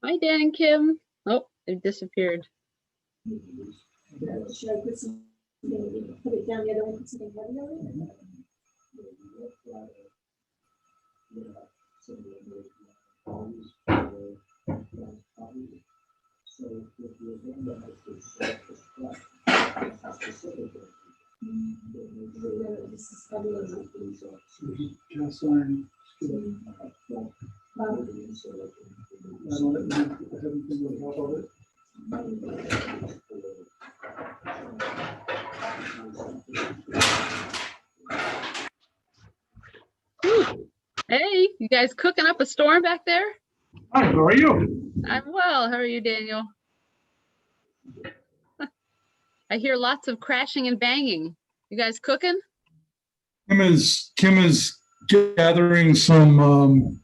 Hi, Dan and Kim. Oh, they disappeared. Should I put some, put it down the other way, put something heavy on it? Cast iron. Hey, you guys cooking up a storm back there? Hi, how are you? I'm well. How are you, Daniel? I hear lots of crashing and banging. You guys cooking? Kim is gathering some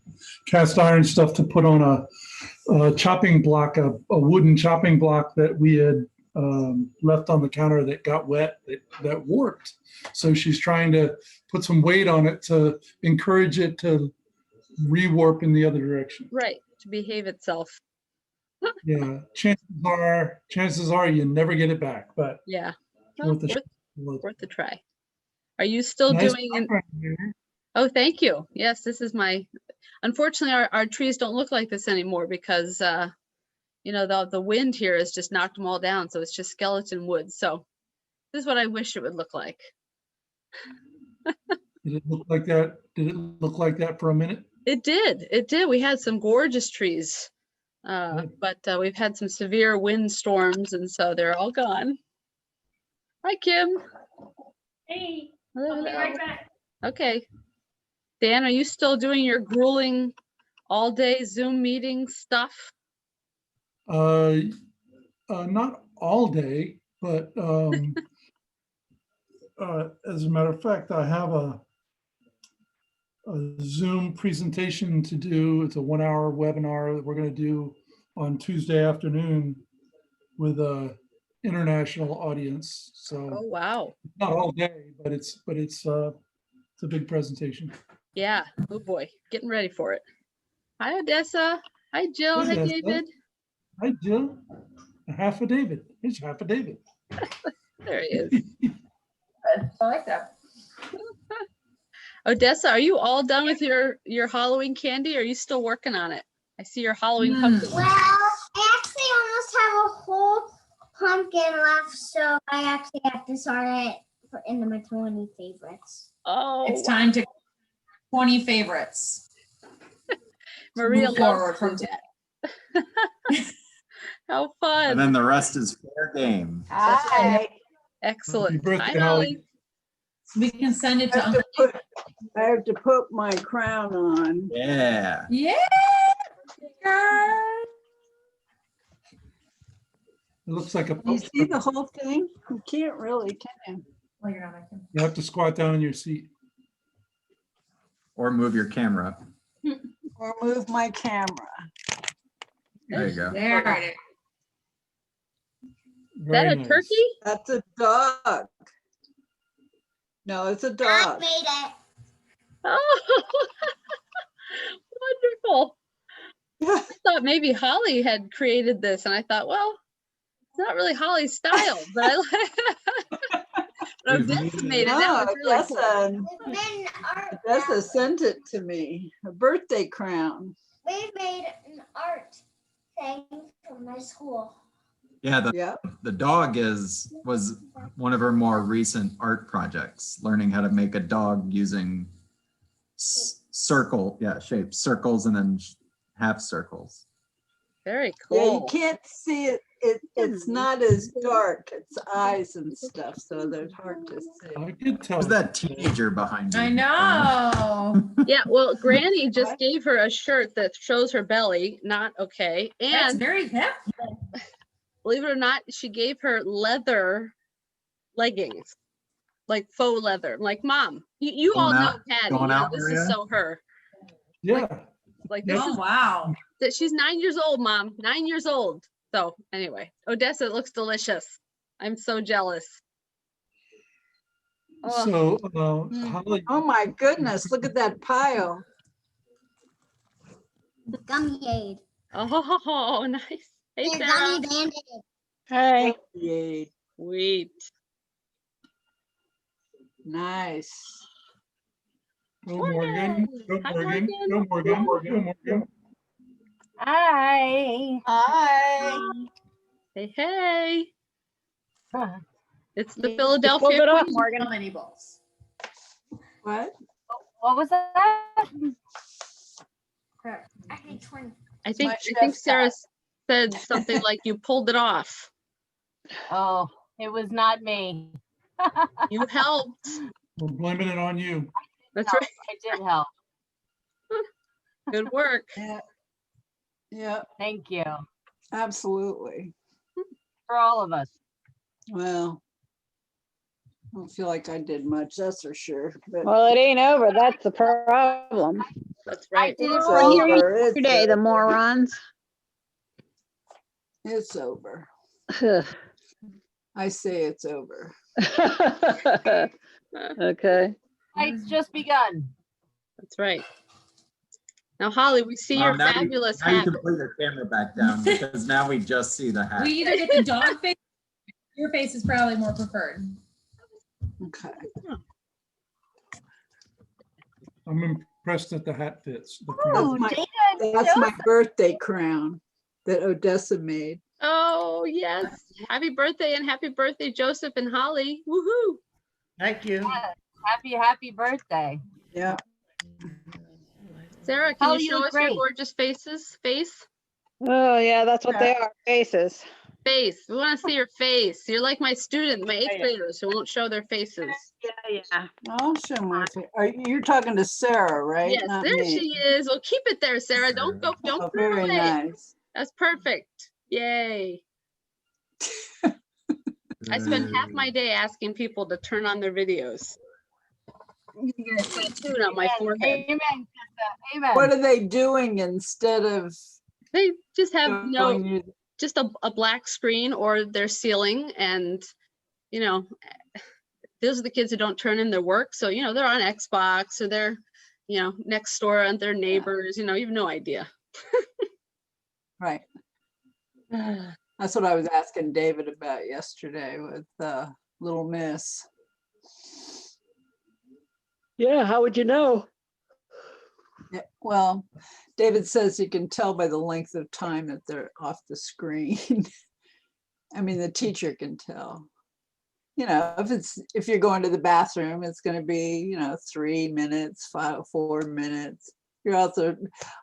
cast iron stuff to put on a chopping block, a wooden chopping block that we had left on the counter that got wet, that warped. So she's trying to put some weight on it to encourage it to rewarp in the other direction. Right, to behave itself. Yeah, chances are you never get it back, but Yeah, worth well, a worth a try. Are you still nice doing? background here. Oh, thank you. Yes, this is my. Unfortunately, our trees don't look like this anymore because you know the wind here has just knocked them all down, so it's just skeleton wood. So this is what I wish it would look like. Did it look like that? Did it look like that for a minute? It did. It did. We had some gorgeous trees, but we've had some severe wind storms, and so they're all gone. Hi, Kim. Hey, Hello, I'll be hello. right back. Okay. Dan, are you still doing your grueling all-day Zoom meeting stuff? Not all day, but as a matter of fact, I have a Zoom presentation to do. It's a 1-hour webinar that we're going to do on Tuesday afternoon with a international audience. So Oh, wow. not all day, but it's a big presentation. Yeah. Oh, boy. Getting ready for it. Hi, Odessa. Hi, Jill. Hey, Hi, Odessa. David. Hi, Jill. Half a David. Here's half a David. There he is. I like that. Odessa, are you all done with your Halloween candy? Or are you still working on it? I see your Halloween pumpkin. Well, I actually almost have a whole pumpkin left, so I actually have to sort it into my 20 favorites. Oh, It's time to 20 favorites. Maria Move loves forward from that. How fun. And then the rest is fair game. That's right. Hi. Excellent. Happy birthday, Hi, Holly. We can send it I to have to Uncle. put my crown on. Yeah. Yeah. It looks like a You poster. see the whole thing? You can't really, can you? Well, you're not making. You have to squat down in your seat. Or move your camera. Or move my camera. There you go. There it is. Is that Very a nice. turkey? That's a dog. No, it's a I dog. made it. Oh, wonderful. I thought maybe Holly had created this, and I thought, well, it's not really Holly's style, but I like. But Odessa made it. That No, was really cool. We've made an art. Odessa sent it to me, a birthday crown. We made an art thing from my school. Yeah, Yeah. the dog was one of her more recent art projects, learning how to make a dog using shapes, circles and then half circles. Very Yeah, you cool. can't see it. It's not as dark. It's eyes and stuff, so they're hard to see. I could tell. Who's that teenager behind you? I know. Yeah, well, Granny just gave her a shirt that shows her belly. Not okay. That's And very hip. believe it or not, she gave her leather leggings, like faux leather. Like, Mom, you all Going know out- Patty. going You know, out, this Maria? is so her. Yeah. Like this Oh, is wow. that she's 9 years old, Mom. 9 years old. So anyway, Odessa, it looks delicious. I'm so jealous. Oh, So, Mm. Holly, Oh my goodness, look at that pile. Gummy aid. Oh, nice. Hey, They're Sarah. gummy banded. Hey, Yay, Sweet. nice. Go Morgan, go Hi, Morgan, Morgan. go Morgan, go Morgan. hi. Hi. Hey, hey. It's the You Philadelphia pulled it off, Queen. Morgan. How many balls? What? What was that? I think 20. I think my chef's Sarah hat. said something like you pulled it off. Oh, it was not me. You helped. We're blaming it on you. That's No, right. I did help. Good work. Yeah. Yeah, Thank you absolutely. for all of us. Well, I don't feel like I did much, that's for sure. But Well, it ain't over. That's the problem. That's I right. did it it's for you. over. It's Yesterday, the over. morons. It's over. I say it's over. Okay. It's just begun. That's right. Now, Holly, we see your Now you- fabulous Now you hat. can put your camera back down because now we just see the hat. We either get the dog face, your face is probably more preferred. Okay. I'm impressed that the hat fits. the Oh, crown. That's my birthday crown that Odessa made. Oh, yes. Happy birthday and happy birthday, Joseph and Holly. Woohoo. Thank you. Happy birthday. Yeah. Sarah, can Holly, you you show look us your great. gorgeous faces? Face? Oh, yeah, that's what they are, faces. Face. We want to see your face. You're like my student, my eighth yeah. graders who won't show their faces. Yeah. I'll show my face. You're talking to Sarah, right? Yes, Not there me. she is. Well, keep it there, Sarah. Don't go. Don't Oh, put it very away. nice. That's perfect. Yay. I spend half my day asking people to turn on their videos. I'm gonna get a tattoo on my forehead. Amen, sister. Amen. What are they doing instead of They just have showing you? just a black screen or their ceiling, and those are the kids who don't turn in their work. So they're on Xbox or they're next door on their neighbors. You have no idea. Right. That's what I was asking David about yesterday with Little Miss. Yeah, how would you know? Yeah, well, David says you can tell by the length of time that they're off the screen. I mean, the teacher can tell. If you're going to the bathroom, it's going to be 3 minutes, 4 minutes. You're also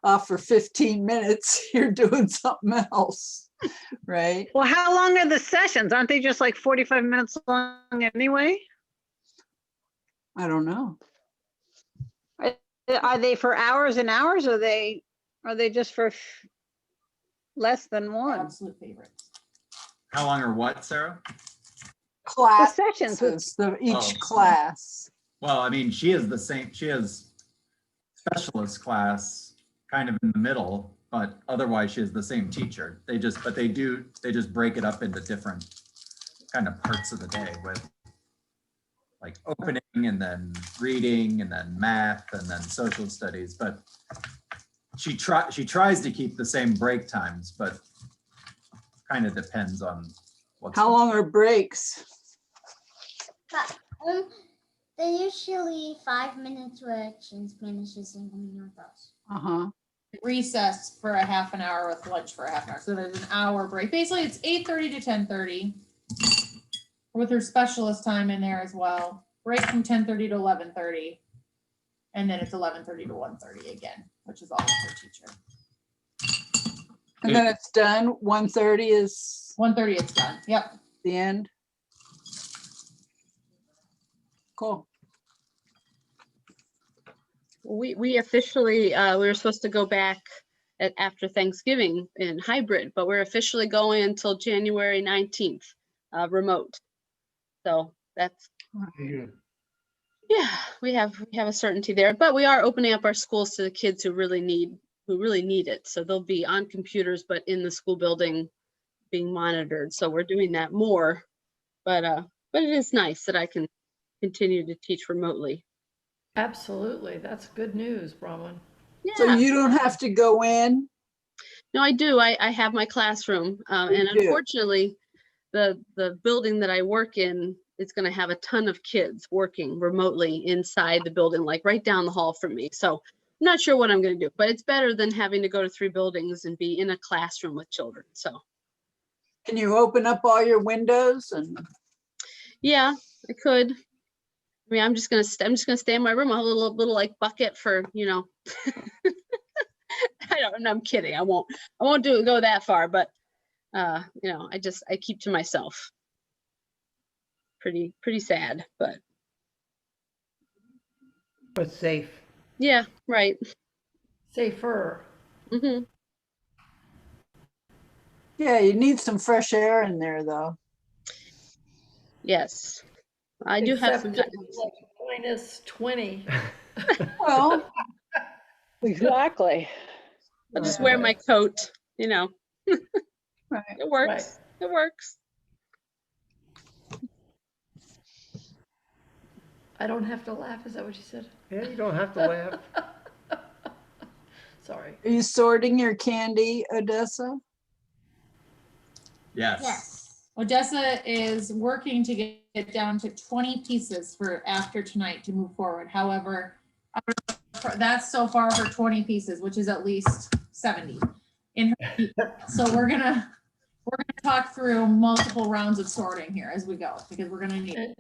off for 15 minutes. You're doing something else, right? Well, how long are the sessions? Aren't they just like 45 minutes long anyway? I don't know. Are they for hours and hours, or are they just for less than one? Absolute favorites. How long or what, Sarah? The sessions with Classes, each Oh. class. Well, I mean, she has specialist class kind of in the middle, but otherwise she has the same teacher. They just break it up into different kind of parts of the day with like opening and then reading and then math and then social studies. But she tries to keep the same break times, but kind of depends on what's. How long are breaks? But they're usually 5 minutes, which in Spanish is 5 minutos. Uh-huh. Recess for a half an hour with lunch for a half an hour. So there's an hour break. Basically, it's 8:30 to 10:30 with her specialist time in there as well. Break from 10:30 to 11:30. And then it's 11:30 to 1:30 again, which is always her teacher. And then it's done. 1:30 is 1:30, it's done. Yep. the end. Cool. We officially we were supposed to go back after Thanksgiving in hybrid, but we're officially going until January 19th, remote. So that's Very good. yeah, we have a certainty there, but we are opening up our schools to the kids who really need it. So they'll be on computers, but in the school building being monitored. So we're doing that more, but it is nice that I can continue to teach remotely. Absolutely. That's good news, Bronwyn. Yeah. So you don't have to go in? No, I do. I have my classroom. And You do. unfortunately, the building that I work in is going to have a ton of kids working remotely inside the building, like right down the hall from me. So I'm not sure what I'm going to do, but it's better than having to go to 3 buildings and be in a classroom with children. So Can you open up all your windows and? yeah, I could. I mean, I'm just gonna stay in my room. I'll have a little like bucket for, you know. I don't know. I'm kidding. I won't go that far, but you know, I keep to myself. Pretty sad, but But safe. yeah, right. Safer. Hmm. Yeah, you need some fresh air in there though. Yes, I do have some. Except it's like -20. Well, Exactly. I'll just wear my coat, you know. right. It works. It works. I don't have to laugh, is that what you said? Yeah, you don't have to laugh. Sorry. Are you sorting your candy, Odessa? Yes. Yes. Odessa is working to get down to 20 pieces for after tonight to move forward. However, that's so far for 20 pieces, which is at least 70 in her. So we're gonna talk through multiple rounds of sorting here as we go, because we're gonna need it.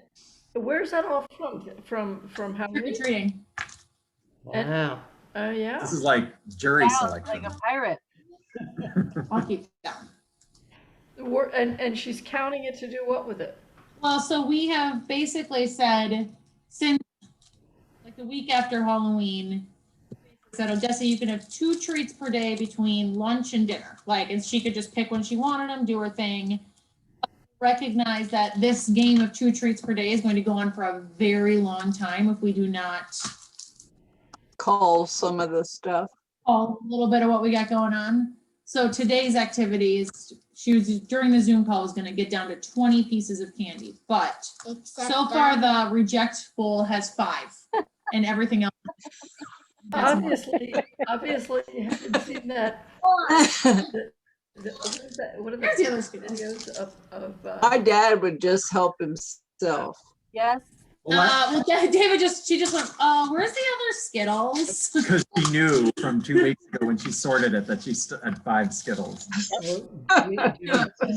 Where's that all from how? Trick-or-treating. Wow. Oh, yeah. This is like jury Sounds selection. like a pirate. I'll keep down. And she's counting it to do what with it? Well, so we have basically said, since like the week after Halloween, said, Odessa, you can have 2 treats per day between lunch and dinner. Like, and she could just pick when she wanted them, do her thing. Recognize that this game of 2 treats per day is going to go on for a very long time if we do not Call some of the stuff. call a little bit of what we got going on. So today's activities, she was during the Zoom call was going to get down to 20 pieces of candy, but Except so far that- the reject bowl has 5 and everything else. Obviously, you haven't seen that. What is that? What are Here's the other the Skittles. videos of My dad would just help himself. Yes. Well, David she just went, where's the other Skittles? Because she knew from 2 weeks ago when she sorted it that she had 5 Skittles. It's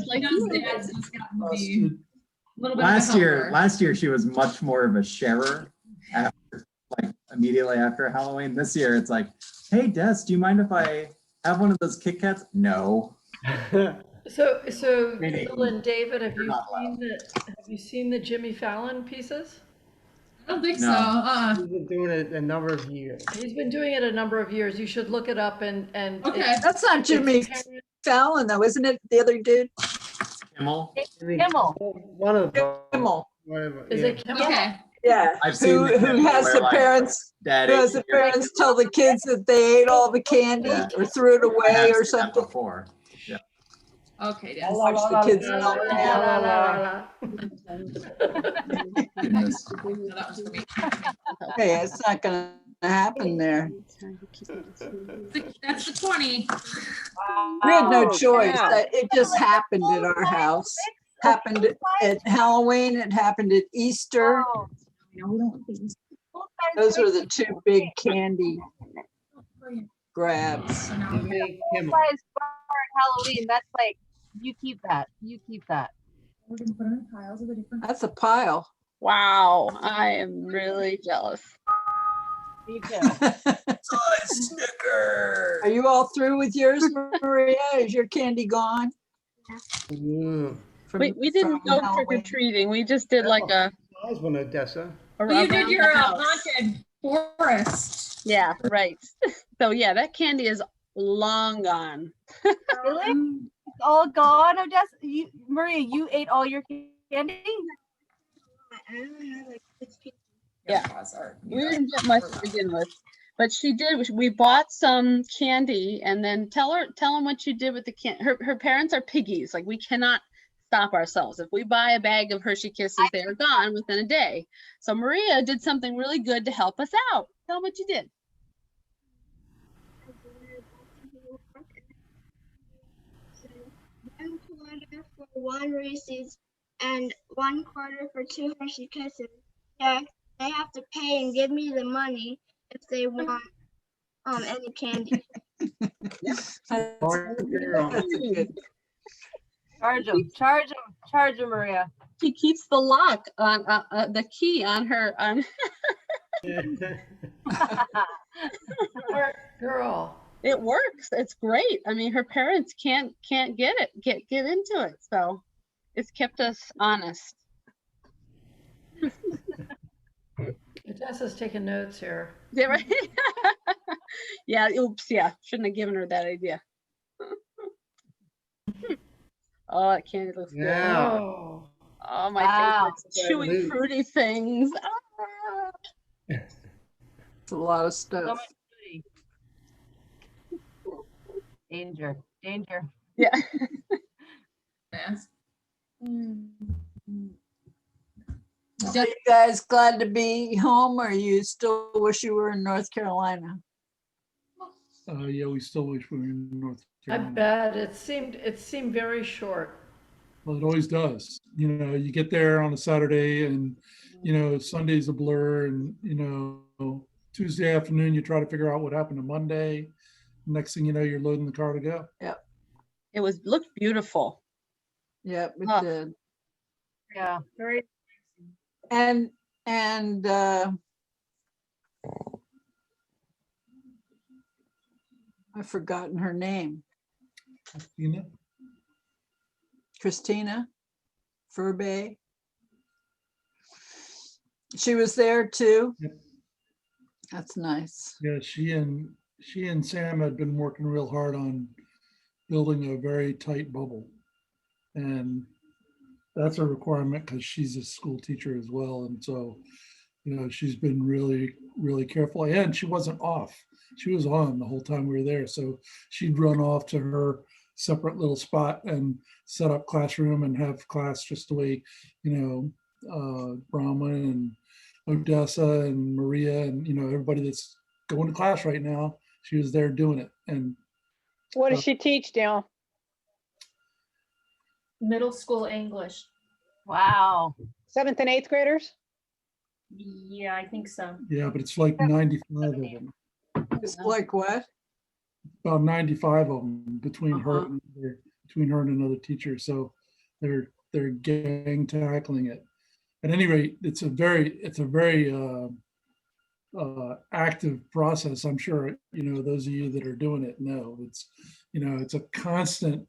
like those dads has gotten to be a little bit of a helper. Last year she was much more of a sharer after, like immediately after Halloween. This year it's like, hey Des, do you mind if I have one of those Kit Kats? No. So Meaning, Bill and David, have you're you not allowed. seen the Jimmy Fallon pieces? I don't think No. so. We've been doing it a number of years. He's been doing it a number of years. You should look it up and Okay. That's not Jimmy Fallon though, isn't it? The other dude? Kimmel? Kimmel. One of them. Kimmel. Whatever, Is yeah. it Kimmel? Okay. Yeah. I've seen the Who Kimmel has where, the like, parents, Daddy, who has the parents tell the kids that they ate all the candy Yeah. or threw it I away have or seen that something. before. Okay, Des. Watch the kids. La, la, la, la, la. Goodness. No, that one's for me. Hey, it's not gonna happen there. That's the 20. We had no Wow. choice. Yeah. It just happened at our house. Happened at Halloween, it happened at Easter. Oh, Those are the 2 big candy grabs. Jimmy Kimmel. size bar at Halloween. That's like, you keep that. You keep that. We're gonna put them in piles of the different. That's a pile. Wow, I am really jealous. Me too. Snicker. Are you all through with yours, Maria? Is your candy gone? Mm. from- We didn't from go trick or Halloween? treating. We just did like a. Nice one, Odessa. Well, you did around your the house. haunted forest. Yeah, right. So yeah, that candy is long gone. Really? It's all gone, Odessa? Maria, you ate all your candy? Yeah. We didn't get much to begin with, but she did. We bought some candy, and then tell them what you did with the candy. Her parents are piggies. Like, we cannot stop ourselves. If we buy a bag of Hershey Kisses, they are gone within a day. So Maria did something really good to help us out. Tell them what you did. 1 Reese's and 1 quarter for 2 Hershey Kisses. Yeah, they have to pay and give me the money if they want any candy. That's Smart girl. good. Charge him, Maria. She keeps the lock on, the key on her, on, Smart girl. it works. It's great. I mean, her parents can't get into it. So it's kept us honest. Odessa's taking notes here. Yeah, right. Yeah, oops, yeah. Shouldn't have given her that idea. Oh, that candy looks good. Yeah. Oh, Oh, my Wow. favorite chewy, Salute. fruity things. Ah. It's a lot of So stuff. much beauty. Danger. Yeah. Yes. So you guys glad to be home, or you still wish you were in North Carolina? Yeah, we still wish we were in North I Carolina. bet it seemed very short. Well, it always does. You know, you get there on a Saturday and, you know, Sunday's a blur and, you know, Tuesday afternoon, you try to figure out what happened to Monday. Next thing you know, you're loading the car to go. It looked beautiful. Yep, it Oh. did. Yeah. Very. And I've forgotten her name. You know? Christina Furby. She was there too. Yep. That's nice. Yeah, she and Sam had been working real hard on building a very tight bubble. And that's a requirement because she's a school teacher as well. And so, you know, she's been really, really careful. And she wasn't off. She was on the whole time we were there. So she'd run off to her separate little spot and set up classroom and have class just the way, you know, Brahma and Odessa and Maria and, you know, everybody that's going to class right now, she was there doing it. And What does she teach, Dale? Middle school English. Wow. 7th and 8th graders? Yeah, I think so. yeah, but it's like 95 of them, It's like what? about 95 of them between her Uh-huh. between her and another teacher. So they're gang tackling it. At any rate, it's a very active process. I'm sure, you know, those of you that are doing it know it's, you know, it's a constant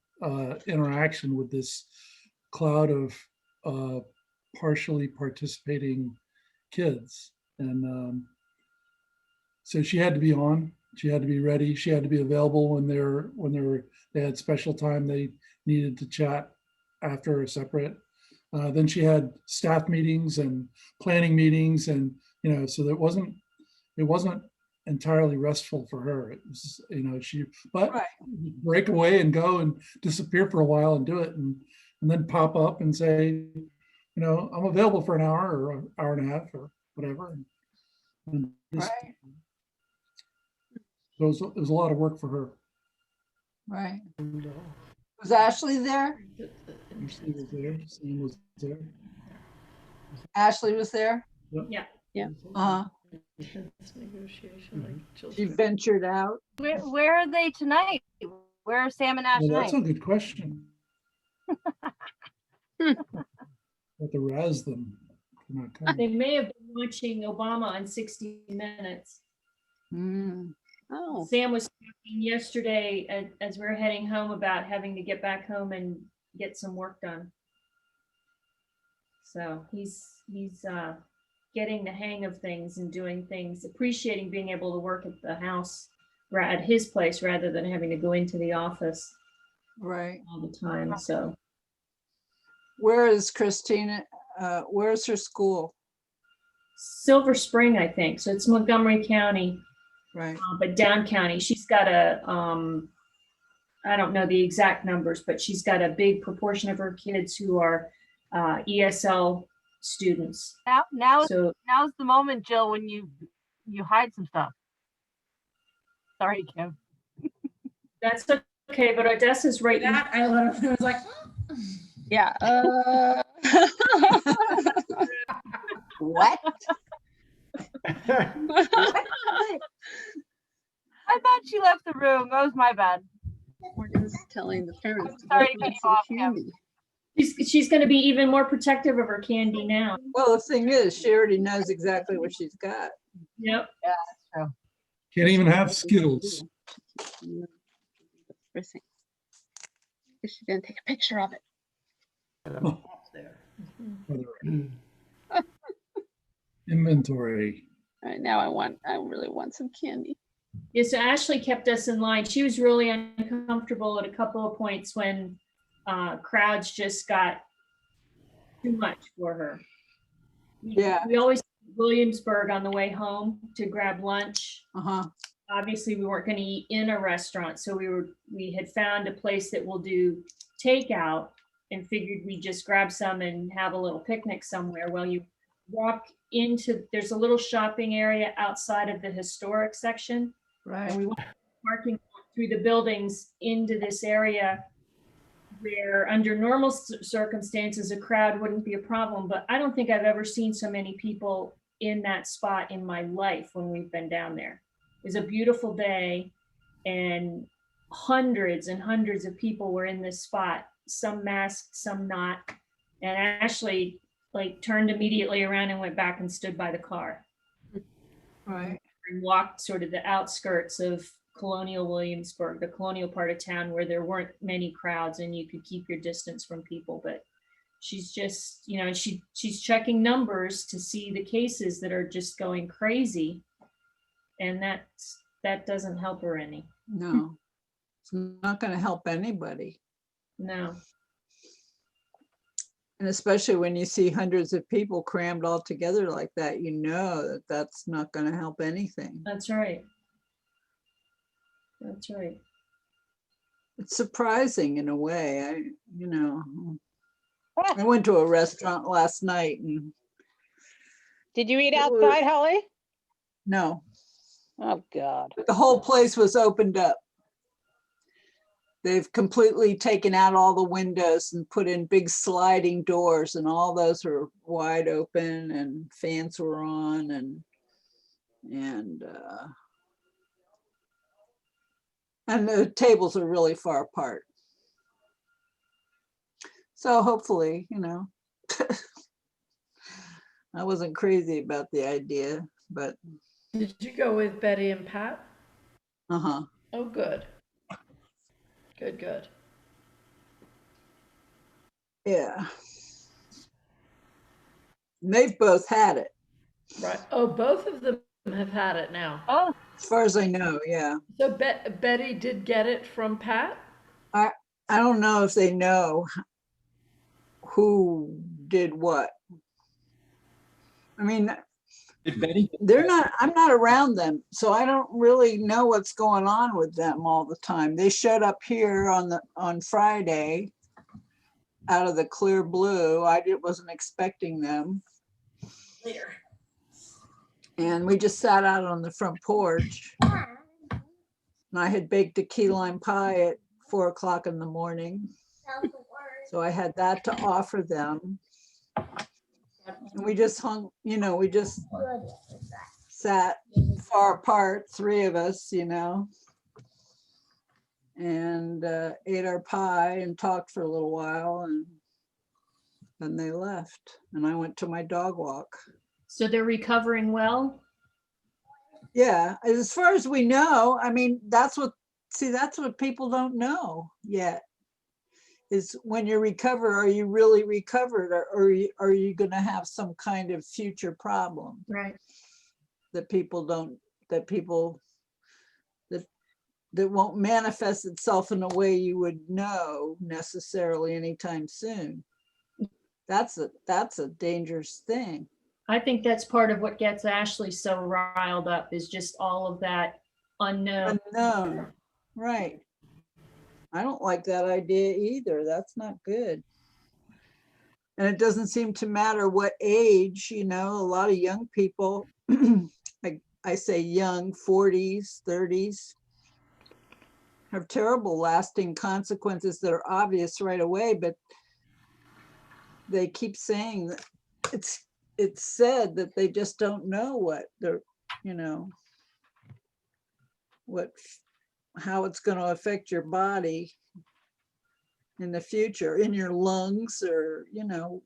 interaction with this cloud of partially participating kids. And so she had to be on, she had to be ready, she had to be available when they had special time they needed to chat after a separate. Then she had staff meetings and planning meetings, and, you know, so it wasn't entirely restful for her. It was, you know, but Right. break away and go and disappear for a while and do it, and then pop up and say, you know, I'm available for an hour or an hour and a half or whatever. And just- Right. so it was a lot of work for her. Right. Was Ashley there? She was there, Sam was there. Ashley was there? Yeah. Yeah. Intense negotiation, like She children. ventured out. Where are they tonight? Where are Sam and Ash Well, that's tonight? a good question. Have to razz them. They're not coming. They may have been watching Obama on 60 Minutes. Mm. Oh, Sam was talking yesterday as we we're heading home about having to get back home and get some work done. So he's getting the hang of things and doing things, appreciating being able to work at the house, at his place, rather than having to go into the office Right. all the time. So Where is Christina? Where's her school? Silver Spring, I think. So it's Montgomery County. Right. But Down County, she's got a, I don't know the exact numbers, but she's got a big proportion of her kids who are ESL students. Now's So the moment, Jill, when you hide some stuff. Sorry, Kim. that's okay, but Odessa's right. That I literally was like, Yeah. What? I thought she left the room. That was my bad. Morgan's telling the parents to go Sorry to find cut you some off, Kim. candy. She's going to be even more protective of her candy now. Well, the thing is, she already knows exactly what she's got. Yep. Can't even have Skittles. Guess she didn't take a picture of it. Inventory. All right, now I really want some candy. Yeah, so Ashley kept us in line. She was really uncomfortable at a couple of points when crowds just got too much for her. Yeah. We always Williamsburg on the way home to grab lunch. Uh-huh. Obviously, we weren't going to eat in a restaurant, so we had found a place that will do takeout and figured we'd just grab some and have a little picnic somewhere. Well, you walk into, there's a little shopping area outside of the historic section. Right. And we went parking through the buildings into this area where under normal circumstances, a crowd wouldn't be a problem, but I don't think I've ever seen so many people in that spot in my life when we've been down there. It was a beautiful day and hundreds and hundreds of people were in this spot, some masked, some not. And Ashley turned immediately around and went back and stood by the car. Right. And walked sort of the outskirts of Colonial Williamsburg, the colonial part of town where there weren't many crowds and you could keep your distance from people. But she's just, she's checking numbers to see the cases that are just going crazy. And that doesn't help her any. No, it's not going to help anybody. No. And especially when you see hundreds of people crammed all together like that, you know that that's not going to help anything. That's right. That's right. It's surprising in a way. I went to a restaurant last night and. Did you eat outside, Holly? No. Oh, God. But the whole place was opened up. They've completely taken out all the windows and put in big sliding doors, and all those were wide open and fans were on and the tables are really far apart. So hopefully, I wasn't crazy about the idea, but. Did you go with Betty and Pat? Uh-huh. Oh, good. Good. Yeah. They've both had it. Right. Oh, both of them have had it now. Oh. As far as I know, yeah. So Betty did get it from Pat? I don't know if they know who did what. I mean, Did Betty? I'm not around them, so I don't really know what's going on with them all the time. They showed up here on Friday out of the clear blue. I wasn't expecting them. Later. And we just sat out on the front porch. And I had baked a key lime pie at 4 o'clock in the morning. So I had that to offer them. And we just hung, we just sat far apart, 3 of us, and ate our pie and talked for a little while, and then they left. And I went to my dog walk. So they're recovering well? Yeah, as far as we know, I mean, that's what people don't know yet. Is when you recover, are you really recovered, or are you going to have some kind of future problem? Right. That won't manifest itself in a way you would know necessarily anytime soon. That's a dangerous thing. I think that's part of what gets Ashley so riled up, is just all of that unknown. Unknown, right. I don't like that idea either. That's not good. And it doesn't seem to matter what age, a lot of young people, I say young, 40s, 30s, have terrible lasting consequences that are obvious right away, but they keep saying that it's said that they just don't know what they're, you know, how it's going to affect your body in the future, in your lungs, or, you know,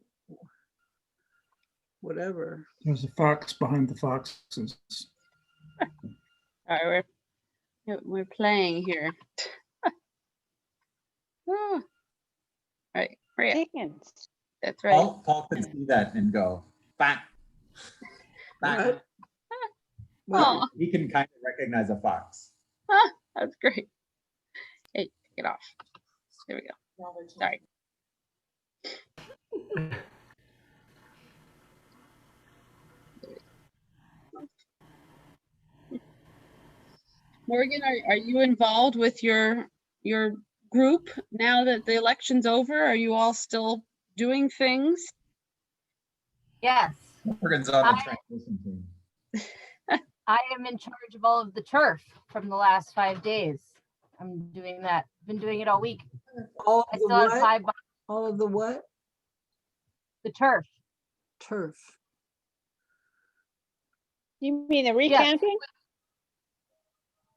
whatever. There's a fox behind the foxes. All right, we're playing here. Oh. All right, Maria, Chickens. that's right. Paul could see that and go, back. What? Oh, He can kind of recognize a fox. that's great. Hey, take it off. There we go. Sorry. Morgan, are you involved with your group now that the election's over? Are you all still doing things? Yes, Morgan's on the transition team. I am in charge of all of the turf from the last 5 days. I'm doing that. Been doing it all week. All I of the still have what? 5 boxes. All of the what? The turf. Turf. You mean the recounting?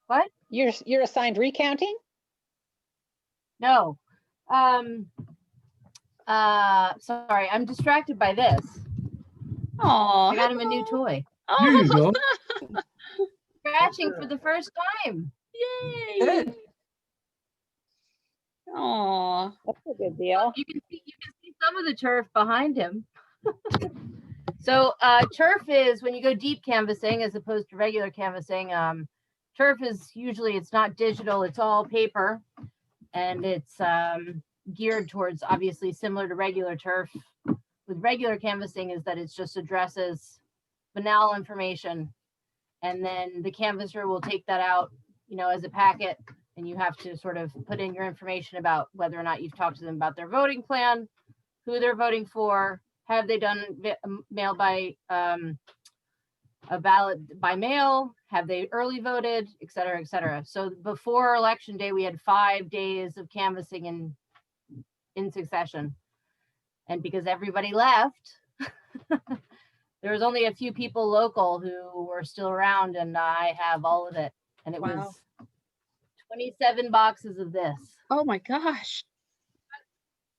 What? You're assigned recounting? No. Sorry, I'm distracted by this. Oh, I got him a new toy. There you go. Scratching for the first time. Yay! Good. Oh, That's a good deal. You can see some of the turf behind him. So turf is when you go deep canvassing as opposed to regular canvassing. Turf is usually, it's not digital, it's all paper, and it's geared towards, obviously similar to regular turf. With regular canvassing is that it's just addresses, banal information, and then the canvasser will take that out, you know, as a packet, and you have to sort of put in your information about whether or not you've talked to them about their voting plan, who they're voting for, have they done mail by a ballot by mail, have they early voted, et cetera, et cetera. So before election day, we had 5 days of canvassing in succession. And because everybody left, there was only a few people local who were still around, and I have all of it. And it Wow. was 27 boxes of this. oh my gosh.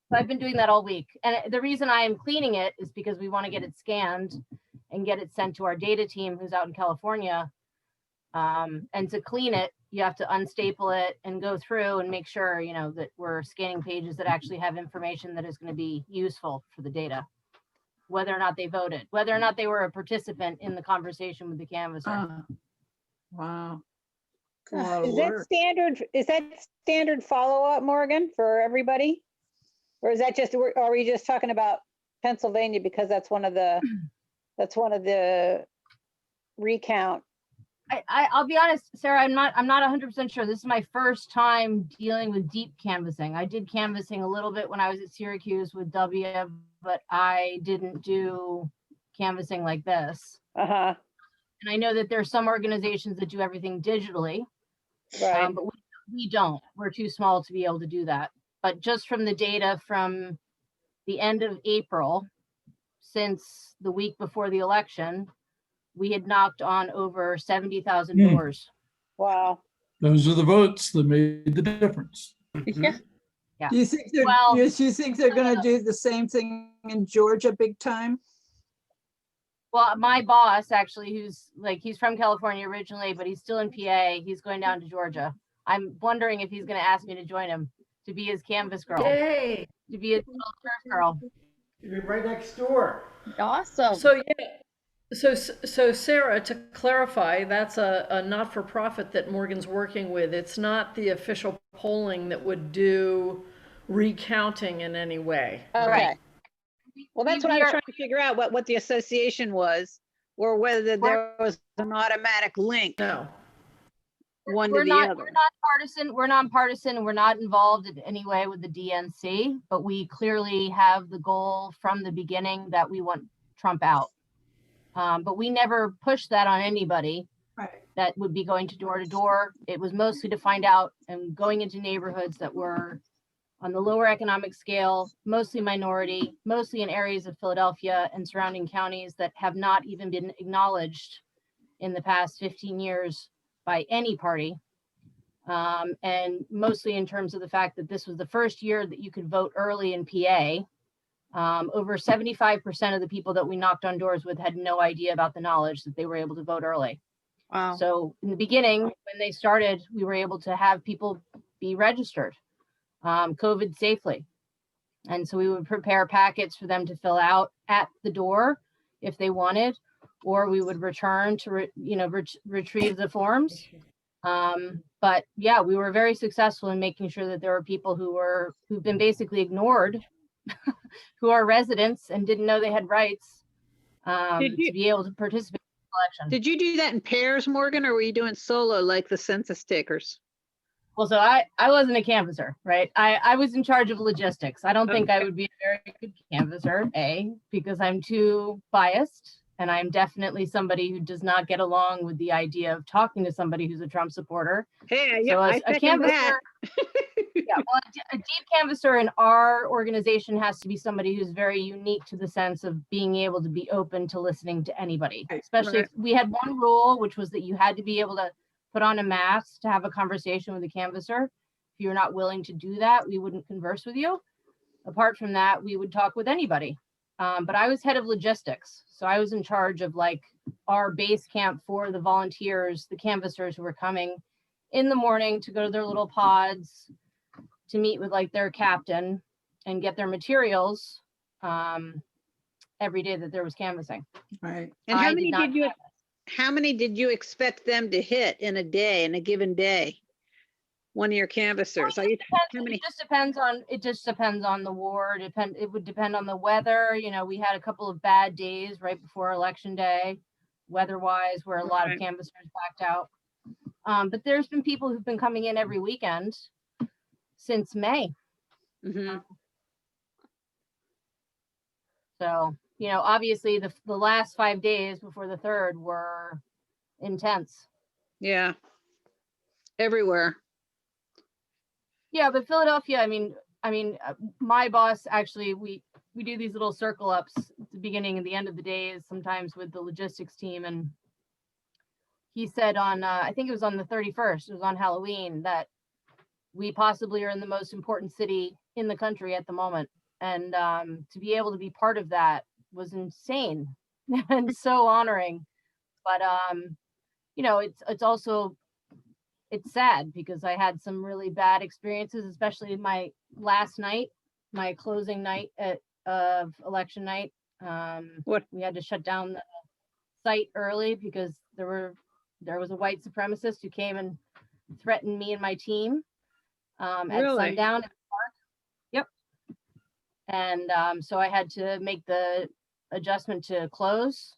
So I've been doing that all week. And the reason I am cleaning it is because we want to get it scanned and get it sent to our data team who's out in California. And to clean it, you have to unstaple it and go through and make sure, you know, that we're scanning pages that actually have information that is going to be useful for the data, whether or not they voted, whether or not they were a participant in the conversation with the canvasser. Wow. It's a lot of Is that work. standard? Is that standard follow-up, Morgan, for everybody? Or is that just, are we just talking about Pennsylvania because that's one of the recount? I'll be honest, Sarah, I'm not 100% sure. This is my first time dealing with deep canvassing. I did canvassing a little bit when I was at Syracuse with W, but I didn't do canvassing like this. Uh-huh, And I know that there are some organizations that do everything digitally, right. but we don't. We're too small to be able to do that. But just from the data from the end of April, since the week before the election, we had knocked on over 70,000 doors. Wow. Those are the votes that made the difference. Yeah. Yeah. Do you think they're, Well, you think they're going to do the same thing in Georgia big time? Well, my boss actually, he's from California originally, but he's still in PA. He's going down to Georgia. I'm wondering if he's going to ask me to join him to be his canvas girl, Yay. to be his little turf girl. You're right next door. Awesome. So yeah, so Sarah, to clarify, that's a not-for-profit that Morgan's working with. It's not the official polling that would do recounting in any way. Okay. Right. Well, that's what I was trying to figure out, what the association was, or whether there was an automatic link, No. one to We're the not other. partisan. We're nonpartisan, and we're not involved in any way with the DNC, but we clearly have the goal from the beginning that we want Trump out. But we never pushed that on anybody. Right. That would be going to door. It was mostly to find out and going into neighborhoods that were on the lower economic scale, mostly minority, mostly in areas of Philadelphia and surrounding counties that have not even been acknowledged in the past 15 years by any party. And mostly in terms of the fact that this was the first year that you could vote early in PA. Over 75% of the people that we knocked on doors with had no idea about the knowledge that they were able to vote early. Wow. So in the beginning, when they started, we were able to have people be registered COVID safely. And so we would prepare packets for them to fill out at the door if they wanted, or we would return to, retrieve the forms. But yeah, we were very successful in making sure that there were people who've been basically ignored, who are residents and didn't know they had rights to be able to participate in the election. Did you do that in pairs, Morgan, or were you doing solo like the census takers? Well, so I wasn't a canvasser, right? I was in charge of logistics. I don't think I would be a very good canvasser, because I'm too biased. And I'm definitely somebody who does not get along with the idea of talking to somebody who's a Trump supporter. Hey, So I as a second canvasser, that. a deep canvasser in our organization has to be somebody who's very unique to the sense of being able to be open to listening to anybody. Especially if we had one rule, which was that you had to be able to put on a mask to have a conversation with a canvasser. If you're not willing to do that, we wouldn't converse with you. Apart from that, we would talk with anybody. But I was head of logistics. So I was in charge of like our base camp for the volunteers, the canvassers who were coming in the morning to go to their little pods, to meet with like their captain and get their materials every day that there was canvassing. Right. And I did not how many did you expect them to hit in a given day? One of your canvassers. It just depends on the ward. It would depend on the weather. We had a couple of bad days right before election day, weather-wise, where a lot of canvassers backed out. But there's been people who've been coming in every weekend since May. Mm-hmm. So, obviously the last 5 days before the 3rd were intense. Yeah. Everywhere. Yeah, but Philadelphia, my boss actually, we do these little circle ups at the beginning and the end of the days, sometimes with the logistics team. And he said on, I think it was on the 31st, it was on Halloween, that we possibly are in the most important city in the country at the moment. And to be able to be part of that was insane and so honoring. But, it's also, it's sad because I had some really bad experiences, especially my last night, my closing night of election night. We had to shut down the site early because there was a white supremacist who came and threatened me and my team at sundown at the park. Yep. And so I had to make the adjustment to close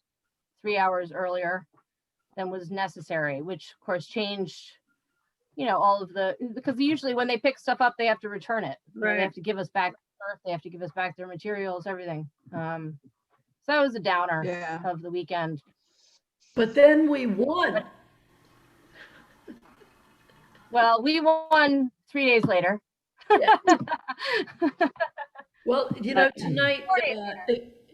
3 hours earlier than was necessary, which of course changed all of because usually when they pick stuff up, they have to return it. They have to give us back earth, they have to give us back their materials, everything. So that was a downer of the weekend. But then we won. Well, we won 3 days later. Well,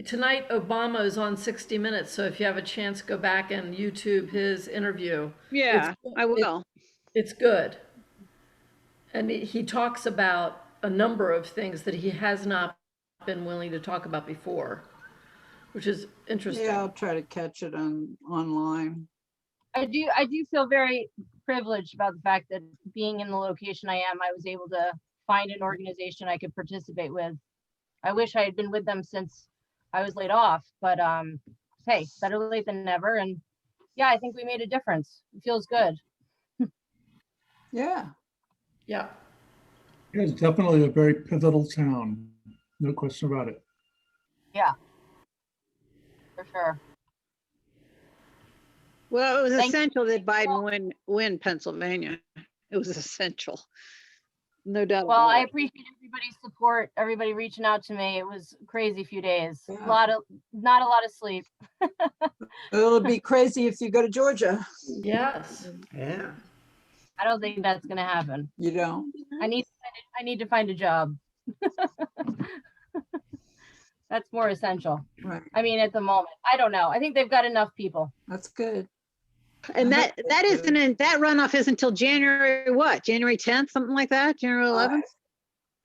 tonight Obama is on 60 Minutes. So if you have a chance, go back and YouTube his interview. Yeah, I will. It's good. And he talks about a number of things that he has not been willing to talk about before, which is interesting. Yeah, I'll try to catch it online. I do feel very privileged about the fact that being in the location I am, I was able to find an organization I could participate with. I wish I had been with them since I was laid off, but hey, better late than never. And yeah, I think we made a difference. It feels good. Yeah. Yeah. It's definitely a very pivotal town. No question about it. Yeah. For sure. Well, it was essential that Biden win Pennsylvania. It was essential. No doubt. Well, I appreciate everybody's support, everybody reaching out to me. It was a crazy few days. Yeah. Not a lot of sleep. It'll be crazy if you go to Georgia. Yes. Yeah. I don't think that's going to happen. You don't? I need to I need to find a job. That's more essential. Right, I mean, at the moment, I don't know. I think they've got enough people. that's good. And I hope that they do. isn't, that runoff isn't until January what? January 10th, something like that? January 11th,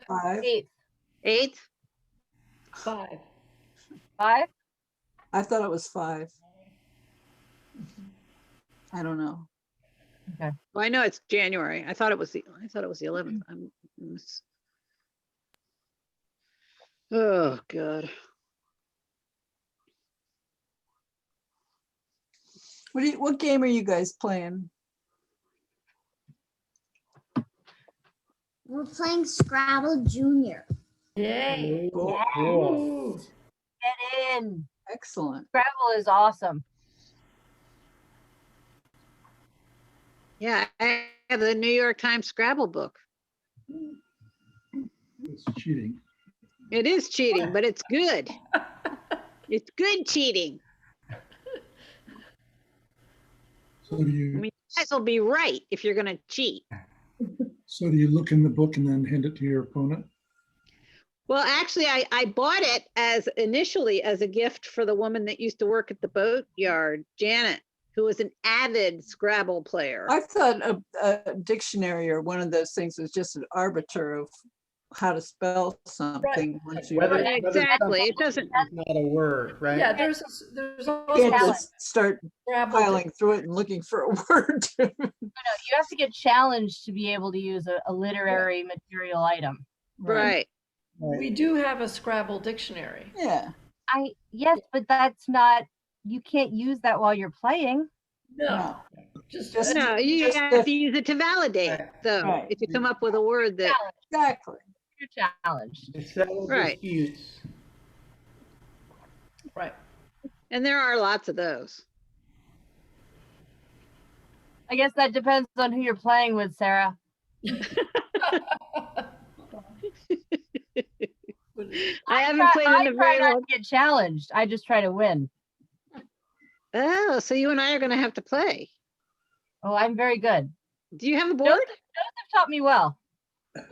5. 8th, 8th? 5. 5. I thought it was 5. I don't know. Well, I know it's January. I thought it was the 11th. Oh, God. What game are you guys playing? We're playing Scrabble Junior. Yay. Cool. Get in. Excellent. Scrabble is awesome. Yeah, I have the New York Times Scrabble book. It's cheating. It is cheating, but it's good. It's good cheating. So do I you, mean, you guys will be right if you're gonna cheat. so do you look in the book and then hand it to your opponent? Well, actually, I bought it initially as a gift for the woman that used to work at the boatyard, Janet, who was an avid Scrabble player. I thought a dictionary or one of those things was just an arbiter of how to spell something. Once you Whether- can't whether Exactly, it something doesn't, is not a word, right? Yeah, there's also just start Scrabble. piling through it and looking for a word. No, you have to get challenged to be able to use a literary material item. right. We do have a Scrabble dictionary. Yeah. Yes, but that's not, you can't use that while you're playing. No, No. just No, you just have if- to use it to validate, Right. though, Right. if you come up with a word that, Exactly. You're challenged. To settle Right. disputes. right. and there are lots of those. I guess that depends on who you're playing with, Sarah. I haven't played in a I try very not long. to get challenged. I just try to win. Oh, so you and I are gonna have to play. Oh, I'm very good. Do you have a board? Joseph taught me well. Do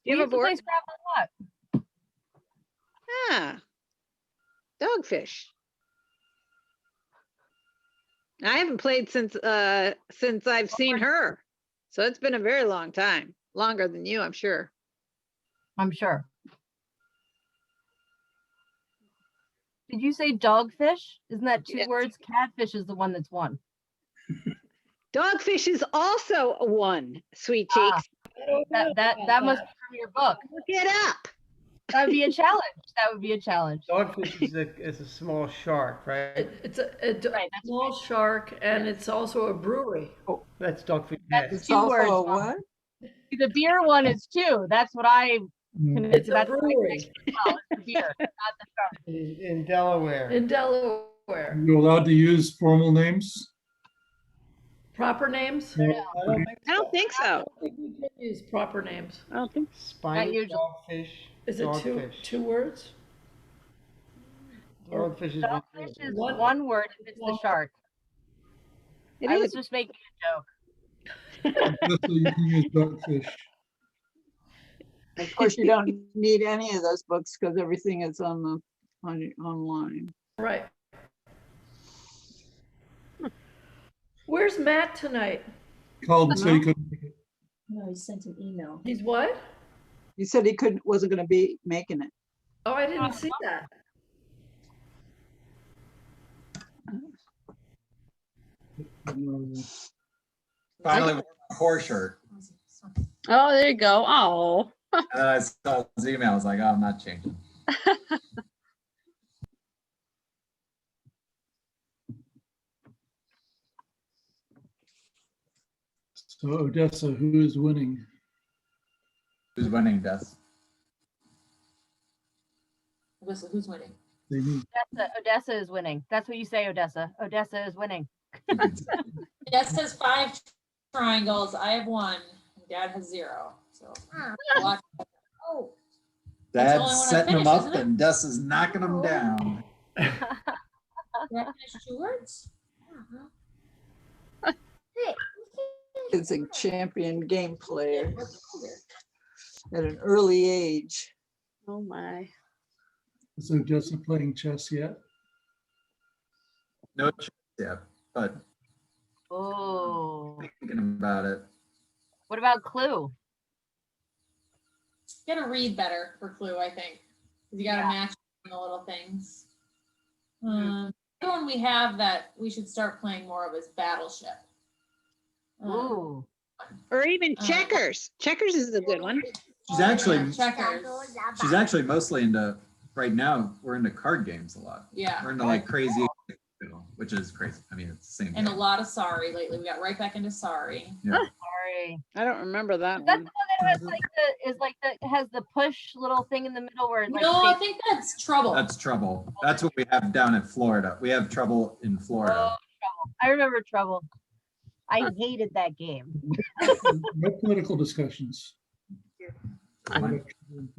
We you have a used to play board? Scrabble a lot. Ah, Dogfish. I haven't played since I've seen her. So it's been a very long time, longer than you, I'm sure. I'm sure. Did you say dogfish? Isn't that 2 Yes. words? Catfish is the one that's 1. Dogfish is also a one, sweet Ah. cheeks. That must be from your book. Look it up. That would be a challenge. That would be a challenge. Dogfish is a small shark, right? It's a Right, that's small shark, and it's also a brewery. That's dogfish. That's Head. It's 2 words. also a Mom. what? The beer one is 2. That's what I Mm. It's a that's what I brewery think as well, is the beer, not the shark. In Delaware. in Delaware. Are you allowed to use formal names? Proper names? I don't think I don't think I so. don't think we can use proper names. I don't think. Spiny usually. dogfish. Is it Dogfish. two words? Dogfish is one Dogfish word. is One- 1 word if it's the shark. It I was is. just making a joke. That's what you can use Dogfish. Of course, you don't need any of those books because everything is online. Right. Where's Matt tonight? Called and said he couldn't make it. No, he sent an email. He's what? He said he wasn't going to be making it. Oh, I didn't see that. Finally wore my core shirt. Oh, there you go. Oh, And then I saw his email. I was like, oh, I'm not changing. So Odessa, who is winning? Who's winning, Des? Who's winning? They need Odessa is winning. That's what you say, Odessa. Odessa is winning. Dad says 5 triangles. I have 1. And Dad has 0. So. Oh. That's the only Dad's one I setting them finished, up isn't it? and Des is knocking them down. Did I finish 2 words? He's a champion game player. at an early age. Oh my. So Jessica playing chess yet? No chance yet, but Oh, thinking about it. what about Clue? Gotta read better for Clue, I think. 'Cause you gotta Yeah. match the little things. The one we have that we should start playing more of is Battleship. Ooh, Or even checkers. Checkers is a good one. She's actually, Checkers. she's actually mostly into, right now, we're into card games a lot. Yeah. We're into like crazy, which is crazy. I mean, it's the same. And a game. lot of Sorry lately. We got right back into Sorry. sorry. I don't remember that That's one. the one that has like the has the push little thing in the middle where it like No, I shakes- think that's Trouble. That's Trouble. That's what we have down in Florida. We have Trouble in Oh, Florida. Trouble. I remember Trouble. I hated that game. No political discussions. Fine.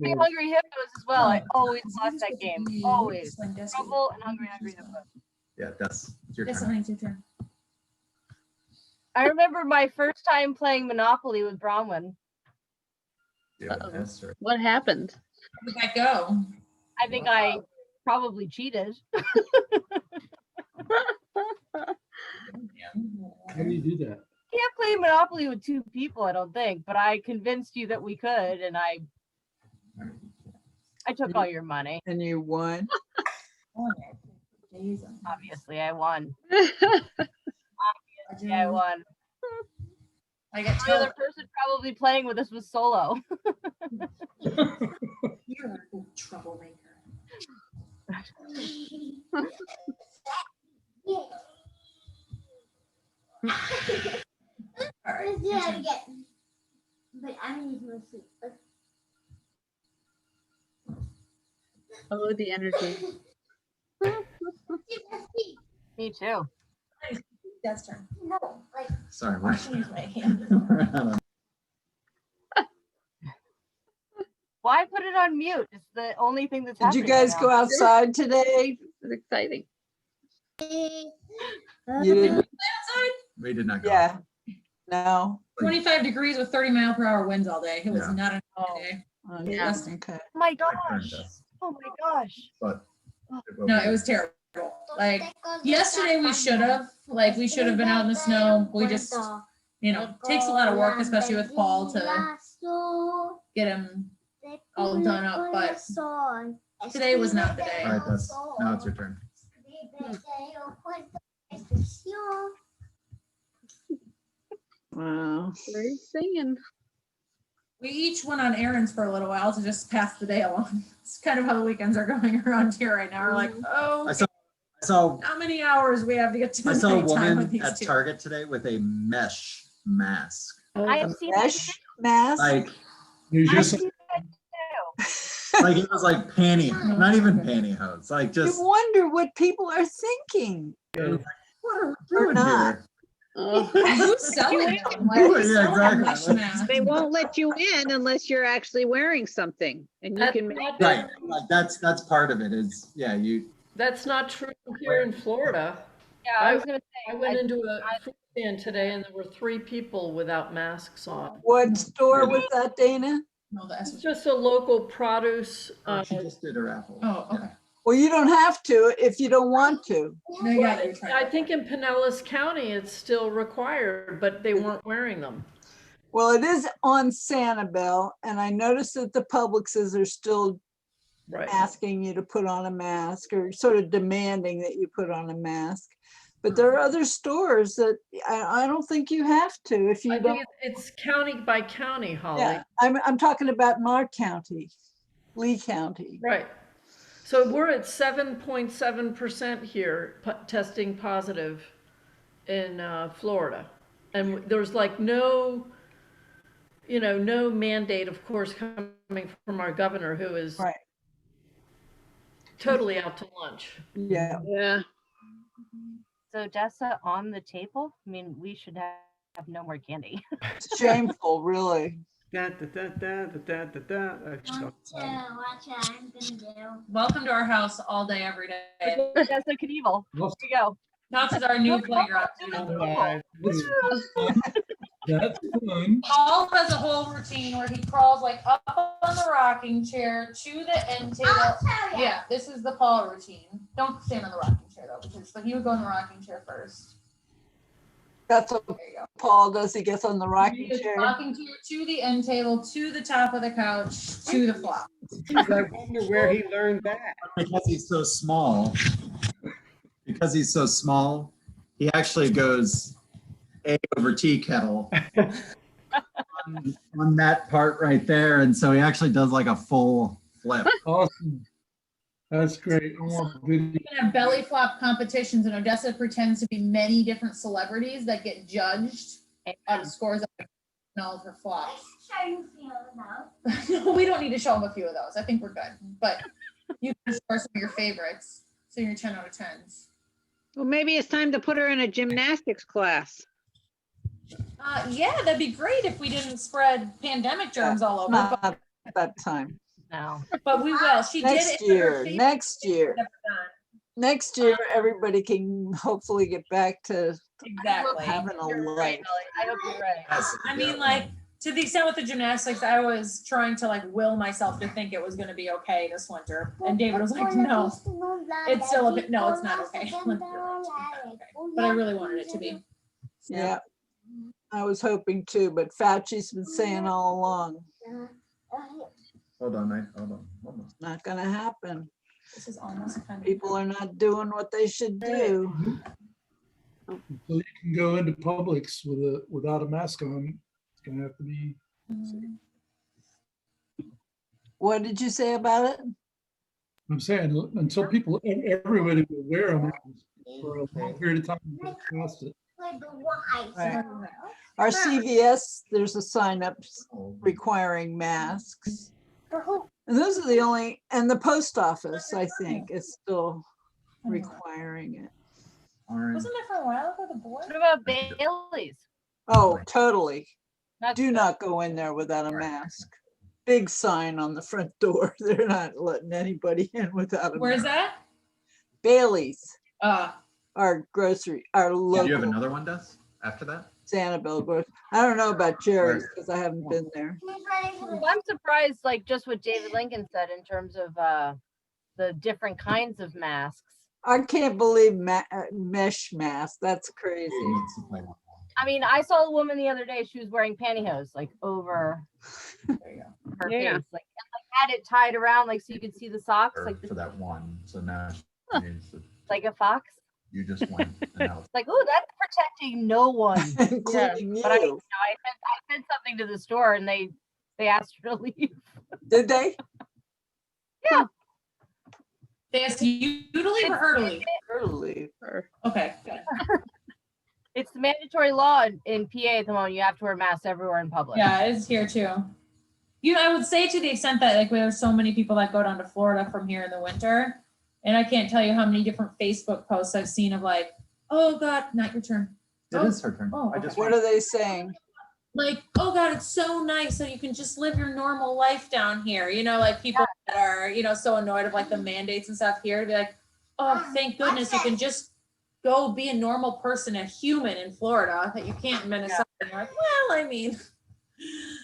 Big Hungry Hippos as well. I always lost that game. Always. Trouble and Hungry Hippos. Yeah, that's it's your Yes, turn. honey, it's your turn. I remember my first time playing Monopoly with Bronwyn. Yeah, that's right. What happened? Where did that go? I think I probably cheated. How do you do that? Can't play Monopoly with two people, I don't think, but I convinced you that we could, and I took all your money. And you won. Obviously, I won. Obviously, I won. I got The other person probably playing with us was Solo. You're a big troublemaker. All right. your turn. But I need to sleep. Oh, the energy. Me too. Dad's turn. No, like Sorry, we're, Change my hand. we're out of- Why put it on mute? It's the only thing that's Did you happening right guys go now. outside today? It's exciting. You didn't? Outside, we did not go. Yeah. No. 25 degrees with 30-mile-per-hour winds all day. It was Yeah. not a Oh. day. Okay. Yeah. Okay. Oh my I turned gosh. us, Oh my gosh. But. No, it was terrible. Like yesterday we should have, we should have been out in the snow. We just, takes a lot of work, especially with Paul to get him all done up, but today was not the day. All right, that's, now it's your turn. Wow. Very singing. We each went on errands for a little while to just pass the day along. It's kind of how the weekends are going around here right now. We're like, oh, I saw how many hours we have to get to I saw a nighttime with woman these at two. Target today with a mesh mask. I have seen that Mesh mask? Like, You I've just, seen that too. like it was like not even pantyhose. Like You just wonder what people are thinking. what are we Or doing not. here? Oh, Who's selling them? Why Yeah, are they selling exactly. mesh masks? They won't let you in unless you're actually wearing something and you That's can. not- Right. Like that's part of it is, yeah, you, That's not true here in Florida. Yeah, I was gonna say. I went into a fruit stand today and there were 3 people without masks on. What store was that, Dana? No, that's It's just a local produce. she just did a raffle. Oh, okay. Well, you don't have to if you don't want to. No, you got it. I think in Pinellas County, it's still required, but they weren't wearing them. Well, it is on Sanibel, and I noticed that the Publixes are still Right. asking you to put on a mask or sort of demanding that you put on a mask. But there are other stores that I don't think you have to if you I don't. think it's county by county, Holly. Yeah, I'm talking about in our county, Lee County. Right. So we're at 7.7% here, testing positive in Florida. And there's like no mandate, of course, coming from our governor, who is Right. totally out to lunch. Yeah. Yeah. So Dessa on the table? I mean, we should have no more candy. It's shameful, really. Da, da, da, da, da, da, da. Watch what I'm gonna do. Welcome to our house all day, every day. Dessa Knievel. Here you go. House is our new playground. Alright. That's fun. Paul has a whole routine where he crawls like up on the rocking chair to the end table. Yeah, this is the Paul routine. Don't stand on the rocking chair though, but he would go in the rocking chair first. That's what There you go. Paul does. He gets on the rocking He goes chair. rocking chair to the end table, to the top of the couch, to the flop. I wonder where he learned that. Because he's so small, he actually goes A over tea kettle on that part right there. And so he actually does like a full flip. Awesome. That's great. I want video. We can have belly flop competitions, and Odessa pretends to be many different celebrities that get judged on scores of all of her flops. No, we don't need to show them a few of those. I think we're good. But you can score some of your favorites. So your 10 out of 10s. Well, maybe it's time to put her in a gymnastics class. Yeah, that'd be great if we didn't spread pandemic germs all over. Not at that time. No. But we will. She Next did it. year, next year. Next year, everybody can hopefully get back to Exactly. having a You're life. right, Ellie. I hope you're right. I mean, like, to the extent with the gymnastics, I was trying to like will myself to think it was going to be okay this winter. And David was like, no, it's still a bit, no, it's not okay. You're right, it's not okay. But I really wanted it to be. Yeah, I was hoping to, but Fauci's been saying all along, Hold on. not gonna happen. This is almost kind of. People are not doing what they should do. So you can go into Publix without a mask on. It's gonna have to be. What did you say about it? I'm saying until people, everybody will wear them for a long period of time. It'll cost it. Right. Our CVS, there's a sign up requiring masks. And those are the only, and the post office, I think, is still requiring it. Wasn't it for a while ago, the board? What about Bailey's? Oh, totally. That's Do not go in there without a mask. Big sign on the front door. They're not letting anybody in without a Where's mask. that? Bailey's, Uh, our grocery, our Do you have local another one, Des, after that? Sanibel grocery. I don't know about Jerry's because I haven't been there. Well, I'm surprised, like just what David Lincoln said in terms of the different kinds of masks. I can't believe mesh mask. That's crazy. I mean, I saw a woman the other day, she was wearing pantyhose like over there you go. her Yeah. face, like had it tied around like so you could see the socks, like For that one, so now like a fox. you just went and out. It's like, oh, that's protecting no one. Including But I you. said something to the store and they asked her to leave. Did they? They asked you to leave or her to leave? Early. Okay, good. It's the mandatory law in PA at the moment. You have to wear masks everywhere in public. Yeah, it's here too. You know, I would say to the extent that like there's so many people that go down to Florida from here in the winter, and I can't tell you how many different Facebook posts I've seen of like, oh God, not your turn. It is her turn. Oh, I just What are they saying? Like, oh God, it's so nice that you can just live your normal life down here. You know, like people that are, you know, so annoyed of like the mandates and stuff here to be like, oh, thank goodness you can just go be a normal person, a human in Florida that you can't in Minnesota. And you're like, well, I mean.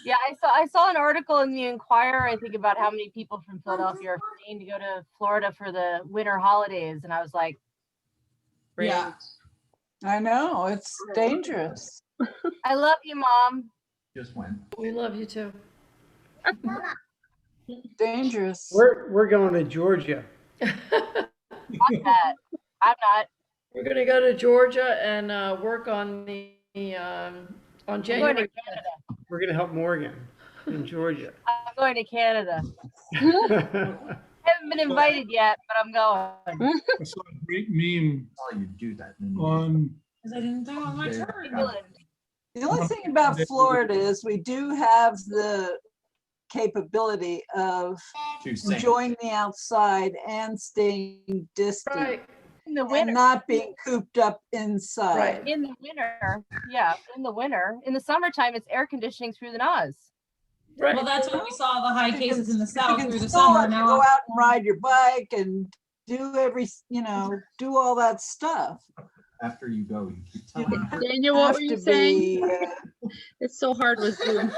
Yeah, I saw an article in the Enquirer, I think, about how many people from Philadelphia are fleeing to go to Florida for the winter holidays, and I was like, Yeah. I know, it's dangerous. I love you, Mom. just went. We love you too. Dangerous. We're going to Georgia. Fuck that. I'm not. We're gonna go to Georgia and work on the on I'm going to January. Canada. We're going to help Morgan in Georgia. I'm going to Canada. I haven't been invited yet, but I'm going. I saw a great meme Oh, you do that. on, Because I didn't do it on my Yeah. turn. England. The only thing about Florida is we do have the capability of To sing. enjoying the outside and staying distant Right, In the and winter. not being cooped up inside. right. In the winter. Yeah, in the winter. In the summertime, it's air conditioning through the nose. Right. Well, that's when we saw the high cases in the You south can through the still summer. have to Now, go out and ride your bike and do do all that stuff. after you go, you keep You telling me. Daniel, what have were you to saying? be, It's so hard with Zoom.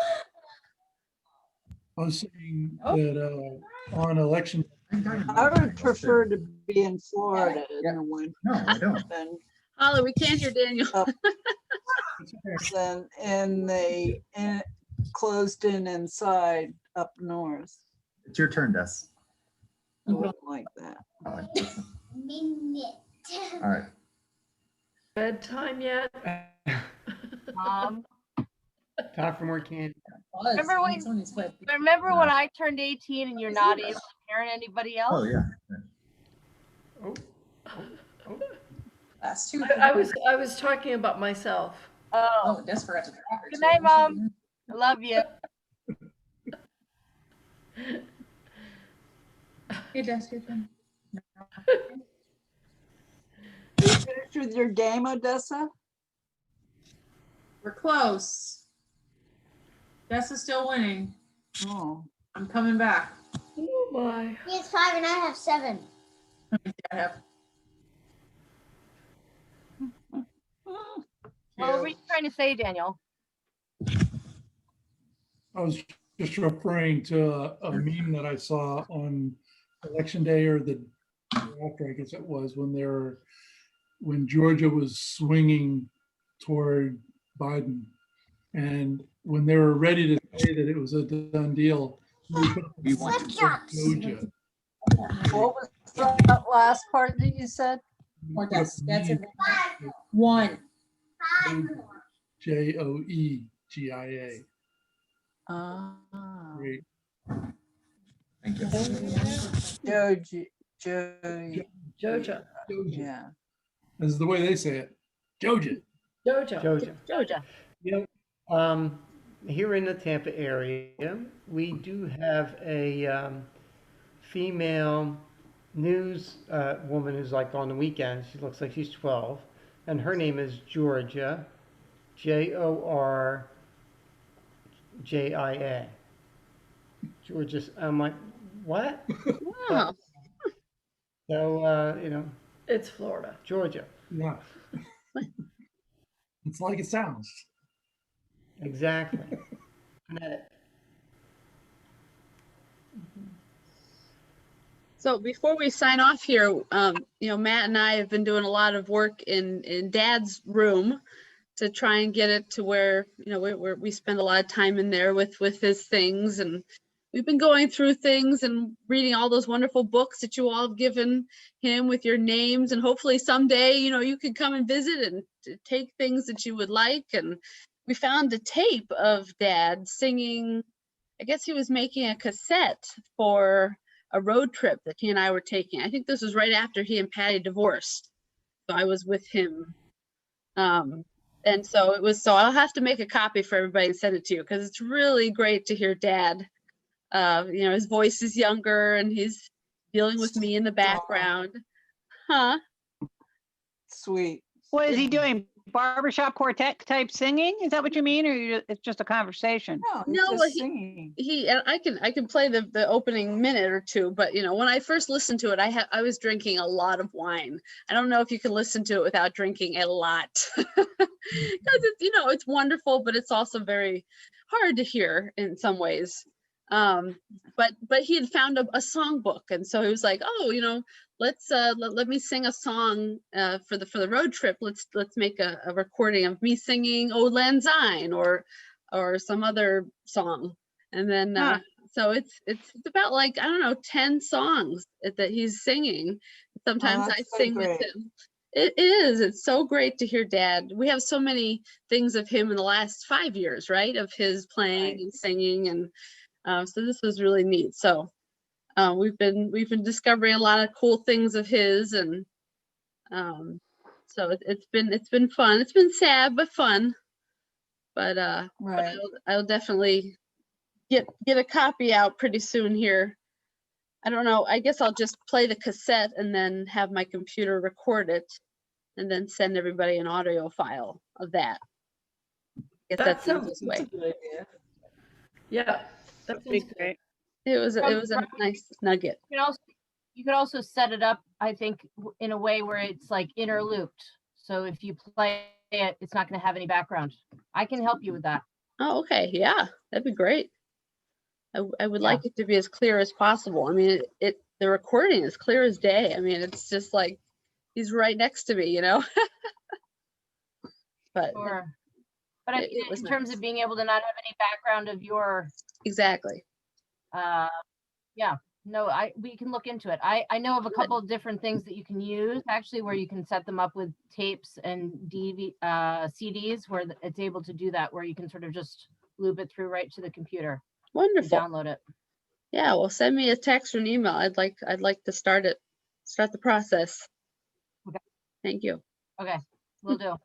I was saying that on election, I would prefer to be in Florida in Yeah. the winter No, I don't. than, Holly, we can't hear Daniel. than in the closed in inside up north. It's your turn, Des. I wouldn't like that. Oh, all right. Bedtime yet? Time for more candy. Remember when I turned 18 and you're not able to parent anybody else? Oh, yeah. Last two. I was talking about myself. Oh, Des forgot to. good night, Mom. I love you. Hey, Des, your turn. Are you finished with your game, Odessa? We're close. Des is still winning. Oh, I'm coming back. Oh my. He has 5 and I have 7. I have What were you trying to say, Daniel? I was just referring to a meme that I saw on election day or the day after, I guess it was, when Georgia was swinging toward Biden. And when they were ready to say that it was a done deal, We want to Georgia. what was that last part that you said? more Des. That's it. 1. JOEGIA. Ah, Great. Thank you. Joji, Joja. yeah. This is the way they say it. Georgia. Joja. Joja. Here in the Tampa area, we do have a female news woman who's like on the weekends. She looks like she's 12, and her name is Georgia, Georgia. Georgia. I'm like, what? Oh, So It's Florida. Georgia, Yeah. It's like it sounds. exactly. Phonetic. so before we sign off here, Matt and I have been doing a lot of work in Dad's room to try and get it to where, we spend a lot of time in there with his things. And we've been going through things and reading all those wonderful books that you all have given him with your names. And hopefully someday, you could come and visit and take things that you would like. And we found a tape of Dad singing. I guess he was making a cassette for a road trip that he and I were taking. I think this was right after he and Patty divorced. So I was with him. And so I'll have to make a copy for everybody and send it to you, because it's really great to hear Dad. His voice is younger and he's dealing with me in the background. Huh? Sweet. What is he doing? Barbershop quartet type singing? Is that what you mean? Or it's just a conversation? No, he's No, just well, singing. I can play the opening minute or two, but when I first listened to it, I was drinking a lot of wine. I don't know if you can listen to it without drinking a lot, because it's wonderful, but it's also very hard to hear in some ways. But he had found a songbook, and so he was like, oh, let's let me sing a song for the road trip. Let's make a recording of me singing "Auld Lang Syne" or some other song. And then so it's about, like, I don't know, 10 songs that he's singing. Sometimes I that's so sing with great. him. It is. It's so great to hear Dad. We have so many things of him in the last 5 years, right? Of his playing Right. and singing, and so this was really neat. So we've been discovering a lot of cool things of his, and so it's been fun. It's been sad but fun. But Right. I'll definitely get a copy out pretty soon here. I don't know. I guess I'll just play the cassette and then have my computer record it, and then send everybody an audio file of that. I guess that's the easiest way. That's a good idea. Yeah. That That'd be sounds good. great. It was a nice nugget. You could also set it up, I think, in a way where it's like interlooped. So if you play it, it's not going to have any background. I can help you with that. Oh, okay. Yeah, that'd be great. I would Yeah. like it to be as clear as possible. I mean, the recording is clear as day. I mean, it's just like he's right next to me, you know? But Sure. But I it mean, was in terms nice. of being able to not have any background of your, Exactly. yeah, no, we can look into it. I know of a couple of different things that you can use actually, where you can set them up with tapes and CDs where it's able to do that, where you can sort of just loop it through right to the computer and Wonderful. download it. Yeah, well, send me a text or an email. I'd like to start the process. Okay. Thank you. Okay, will do.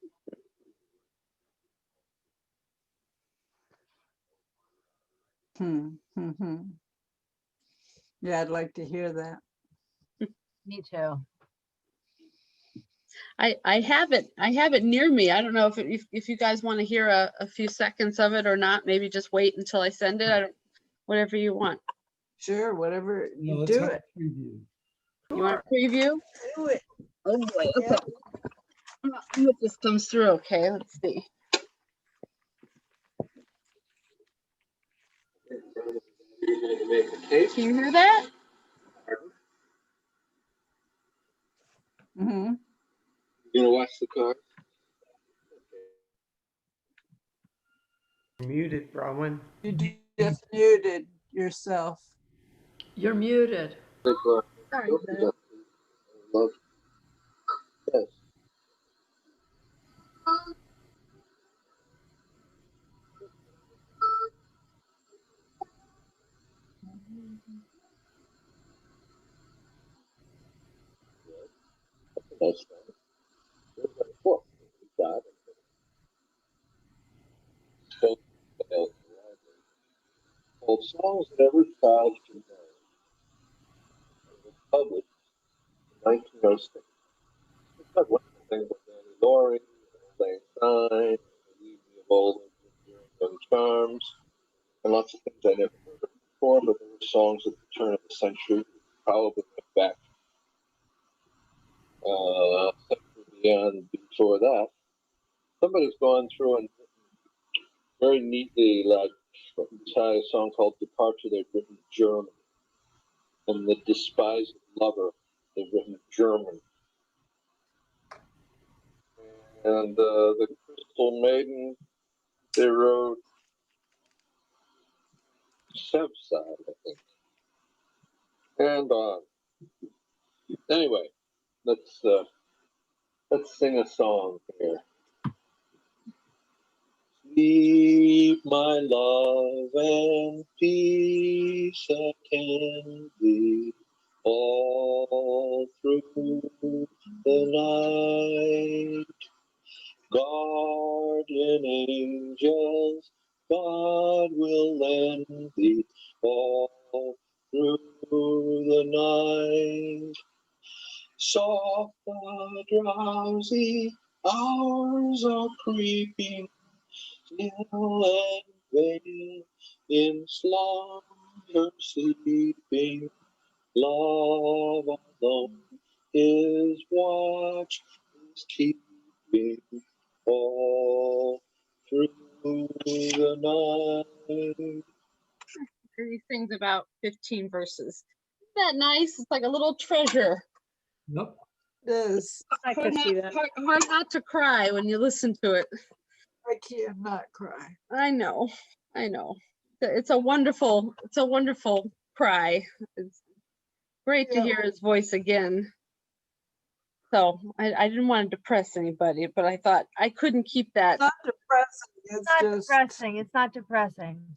Yeah, I'd like to hear that. Me too. I have it near me. I don't know if you guys want to hear a few seconds of it or not. Maybe just wait until I send it. Whatever you want. Sure, whatever No, you let's do have it. a preview. You want a preview? Do it. Oh boy. Okay. Yeah. I hope this comes through. Okay, let's see. Can you hear that? Mm-hmm. You gonna watch the car? Muted, Bronwyn. You just muted yourself. You're muted. The car. Sorry, Love. Yes. That's right. There's a book we got. So, called Songs That Every Child Should Know. It was published in 1906. It's got wonderful things like Danny Laurie, Lang Syne, Leave Me of Old Young Charms, and lots of things I never heard of before, but there were songs at the turn of the century, probably went back beyond before that. Somebody's gone through and very neatly, like, inside a song called Departure, they've written German. And The Despised Lover, they've written German. And The Crystal Maiden, they wrote Sevside, I think. And anyway, let's sing a song here. Sleep, my love, and peace attend thee all through the night. Guardian angels, God will lend thee all through the night. Soft the drowsy hours are creeping, still and veiled in slumber sleeping. Love alone his watch is keeping all through the night. He sings about 15 verses. Isn't that nice? It's like a little treasure. Yep. It is. I can see that. Hard not to cry when you listen to it. I can't not cry. I know. It's a wonderful cry. It's great to Yeah. hear his voice again. So I didn't want to depress anybody, but I thought I couldn't keep that. It's not depressing. It's Not just depressing. It's not depressing.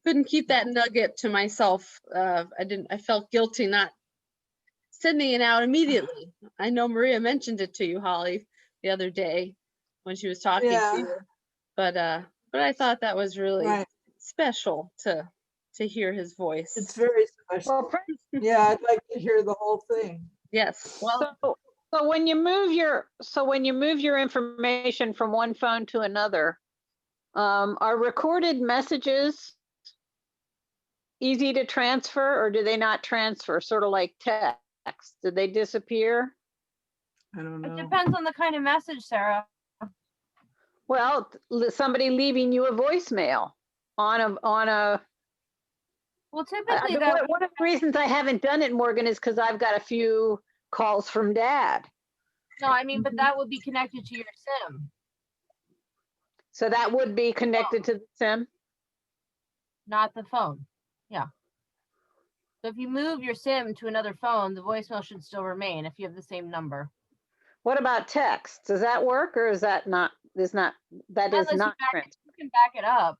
Couldn't keep that nugget to myself. I felt guilty not sending it out immediately. I know Maria mentioned it to you, Holly, the other day when she was talking Yeah. to you. But I thought that was really right. special to hear his voice. It's very special. Yeah, I'd like to hear the whole thing. Yes. Well, So when you move your information from one phone to another, are recorded messages easy to transfer, or do they not transfer? Sort of like text. Did they disappear? I don't It know. depends on the kind of message, Sarah. Well, somebody leaving you a voicemail on a, Well, typically one of the reasons I haven't done it, Morgan, is because I've got a few calls from Dad. no, I mean, but that would be connected to your SIM, So that would be connected to the SIM? not the phone. Yeah. So if you move your SIM to another phone, the voicemail should still remain if you have the same number. What about text? Does that work or is that not, that is Unless you not, you can back it up.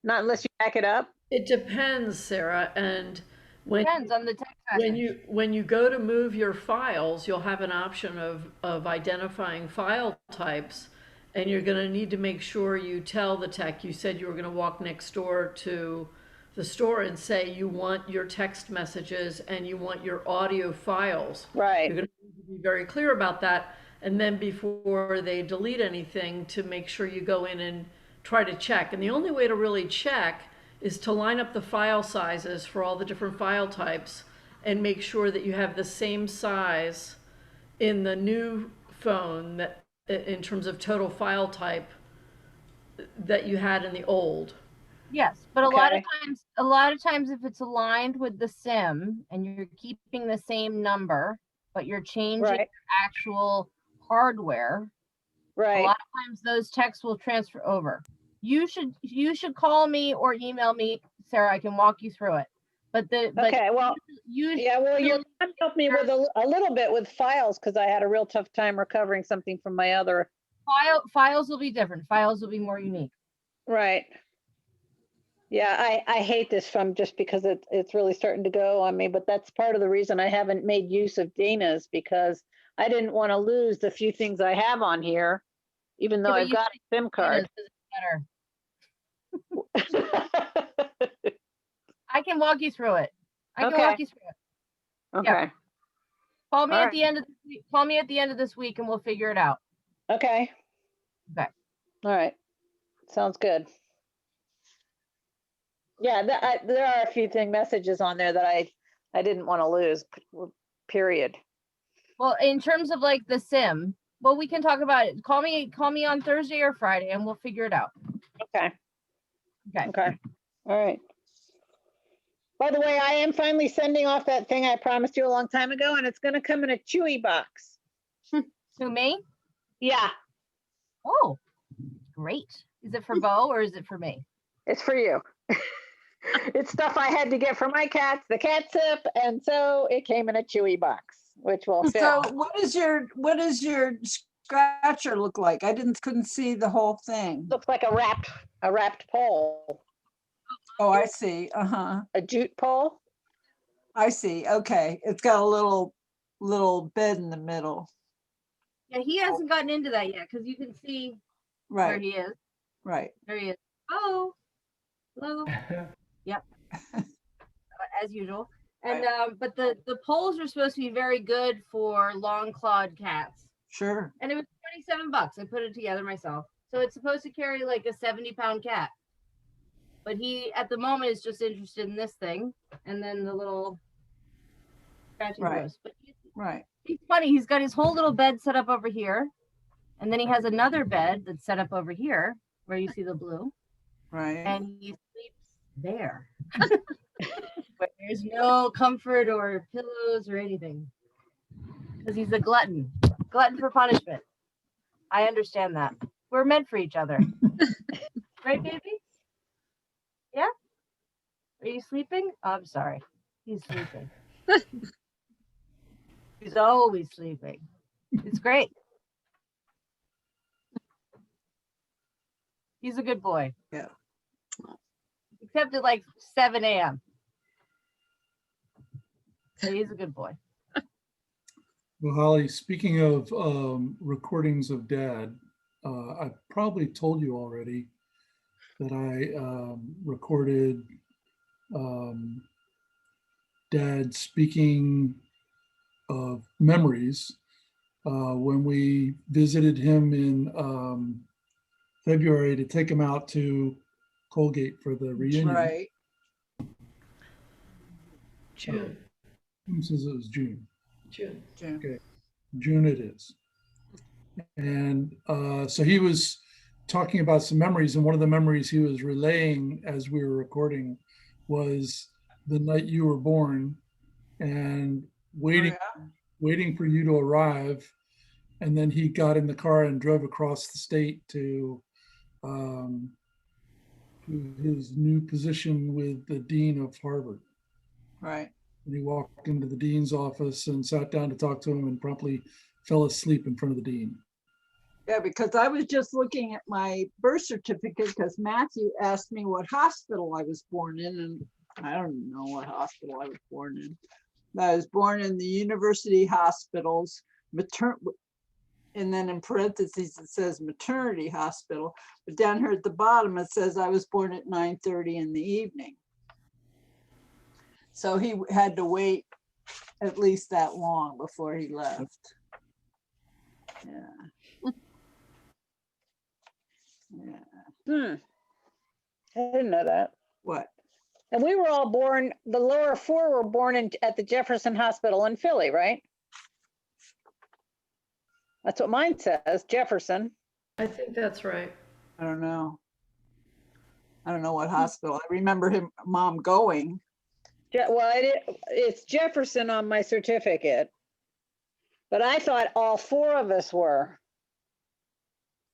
not unless you back it up? It depends, Sarah, and when Depends on the text message. when you go to move your files, you'll have an option of identifying file types, and you're going to need to make sure you tell the tech. You said you were going to walk next door to the store and say you want your text messages and you want your audio files. Right. You're going to need to be very clear about that, and then before they delete anything, to make sure you go in and try to check. And the only way to really check is to line up the file sizes for all the different file types and make sure that you have the same size in the new phone that in terms of total file type that you had in the old. Yes, but a lot of Okay. times if it's aligned with the SIM and you're keeping the same number, but you're changing Right. your actual hardware, a Right. lot of times those texts will transfer over. You should call me or email me, Sarah. I can walk you through it. But Okay, well, yeah, well, you usually- helped me with a little bit with files because I had a real tough time recovering something from my other. files will be different. Files will be more unique. Right. Yeah, I hate this from just because it's really starting to go on me, but that's part of the reason I haven't made use of Dana's because I didn't want to lose the few things I have on here, even though Yeah, but I've you got a SIM card. Better. I can walk you through it. I can Okay. walk you through it. Okay, Call me All at right. the end of this week. Call me at the end of this week and we'll figure it out. okay. Okay. All right, sounds good. Yeah, there are a few messages on there that I didn't want to lose, period. Well, in terms of like the SIM, well, we can talk about it. Call me on Thursday or Friday and we'll figure it out. Okay. Okay. Okay, all right. By the way, I am finally sending off that thing I promised you a long time ago, and it's gonna come in a Chewy box. To me? Yeah, Oh, great. Is it for Bo or is it for me? it's for you. It's stuff I had to get for my cats, the cat sip, and so it came in a Chewy box, which will fit. So what does your scratcher look like? I couldn't see the whole thing. Looks like a wrapped pole, Oh, I see. Uh-huh. a jute pole. I see. Okay. It's got a little bed in the middle. Yeah, he hasn't gotten into that yet because you can see where Right. he is. Right. There he is. Oh, hello. Yep. As usual. And but the poles are supposed to be very good for long clawed cats. Sure. And it was $27. I put it together myself. So it's supposed to carry like a 70-pound cat. But he at the moment is just interested in this thing and then the little scratching Right. post. But Right. he's funny. He's got his whole little bed set up over here. And then he has another bed that's set up over here where you see the blue. Right. And he sleeps there. But there's no comfort or pillows or anything. Because he's a glutton for punishment. I understand that. We're meant for each other. Right, baby? Yeah? Are you sleeping? Oh, I'm sorry. He's sleeping. He's always sleeping. It's great. He's a good boy. Yeah. Except at like 7 a.m. So he's a good boy. Well, Holly, speaking of recordings of Dad, I probably told you already that I recorded Dad speaking of memories when we visited him in February to take him out to Colgate for the reunion. Right. June. Who says it was June? June. June. Okay. June it is. And so he was talking about some memories, and one of the memories he was relaying as we were recording was the night you were born and waiting for you to arrive. And then he got in the car and drove across the state to his new position with the dean of Harvard. Right. And he walked into the dean's office and sat down to talk to him and promptly fell asleep in front of the dean. Yeah, because I was just looking at my birth certificate because Matthew asked me what hospital I was born in, and I don't know what hospital I was born in. I was born in the University Hospitals, and then in parentheses it says maternity hospital, but down here at the bottom it says I was born at 9:30 in the evening. So he had to wait at least that long before he left. Yeah. Yeah. I didn't know that. What? And we were all born, the lower four were born at the Jefferson Hospital in Philly, right? That's what mine says, Jefferson. I think that's right. I don't know. I don't know what hospital. I remember mom going. Well, it's Jefferson on my certificate, but I thought all four of us were.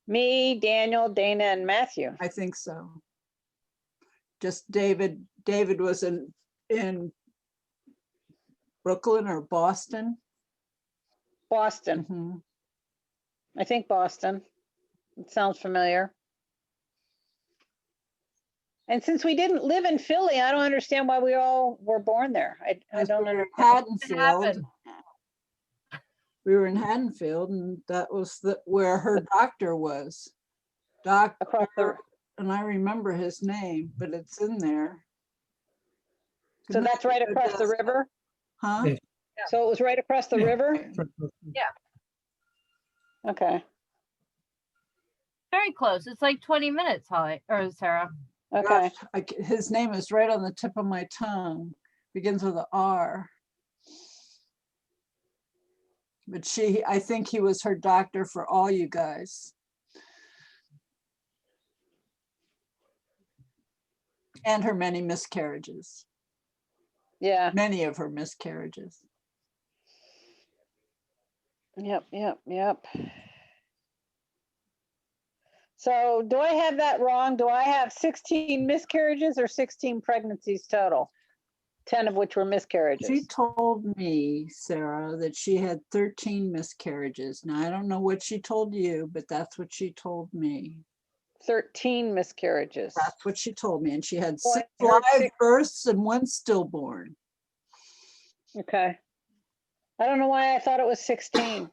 Me, Daniel, Dana, and Matthew. I think so. Just David was in Brooklyn or Boston. Boston. Mm-hmm. I think Boston. It sounds familiar. And since we didn't live in Philly, I don't understand why we all were born there. I don't understand. Haddonfield. We were in Haddonfield, and that was where her doctor was. And I remember his name, but it's in there. So that's right across the river? Huh? Yeah. So it was right across the river? Yeah. Okay. Very close. It's like 20 minutes, Holly, or Sarah. Okay. Gosh, his name is right on the tip of my tongue. Begins with an R. But I think he was her doctor for all you guys. And her many miscarriages. Yeah. Many of her miscarriages. Yep. So do I have that wrong? Do I have 16 miscarriages or 16 pregnancies total? 10 of which were miscarriages. She told me, Sarah, that she had 13 miscarriages. Now, I don't know what she told you, but that's what she told me. 13 miscarriages. That's what she told me. And she had Well, 6 I heard live births and 1 stillborn. Okay. I don't know why I thought it was 16.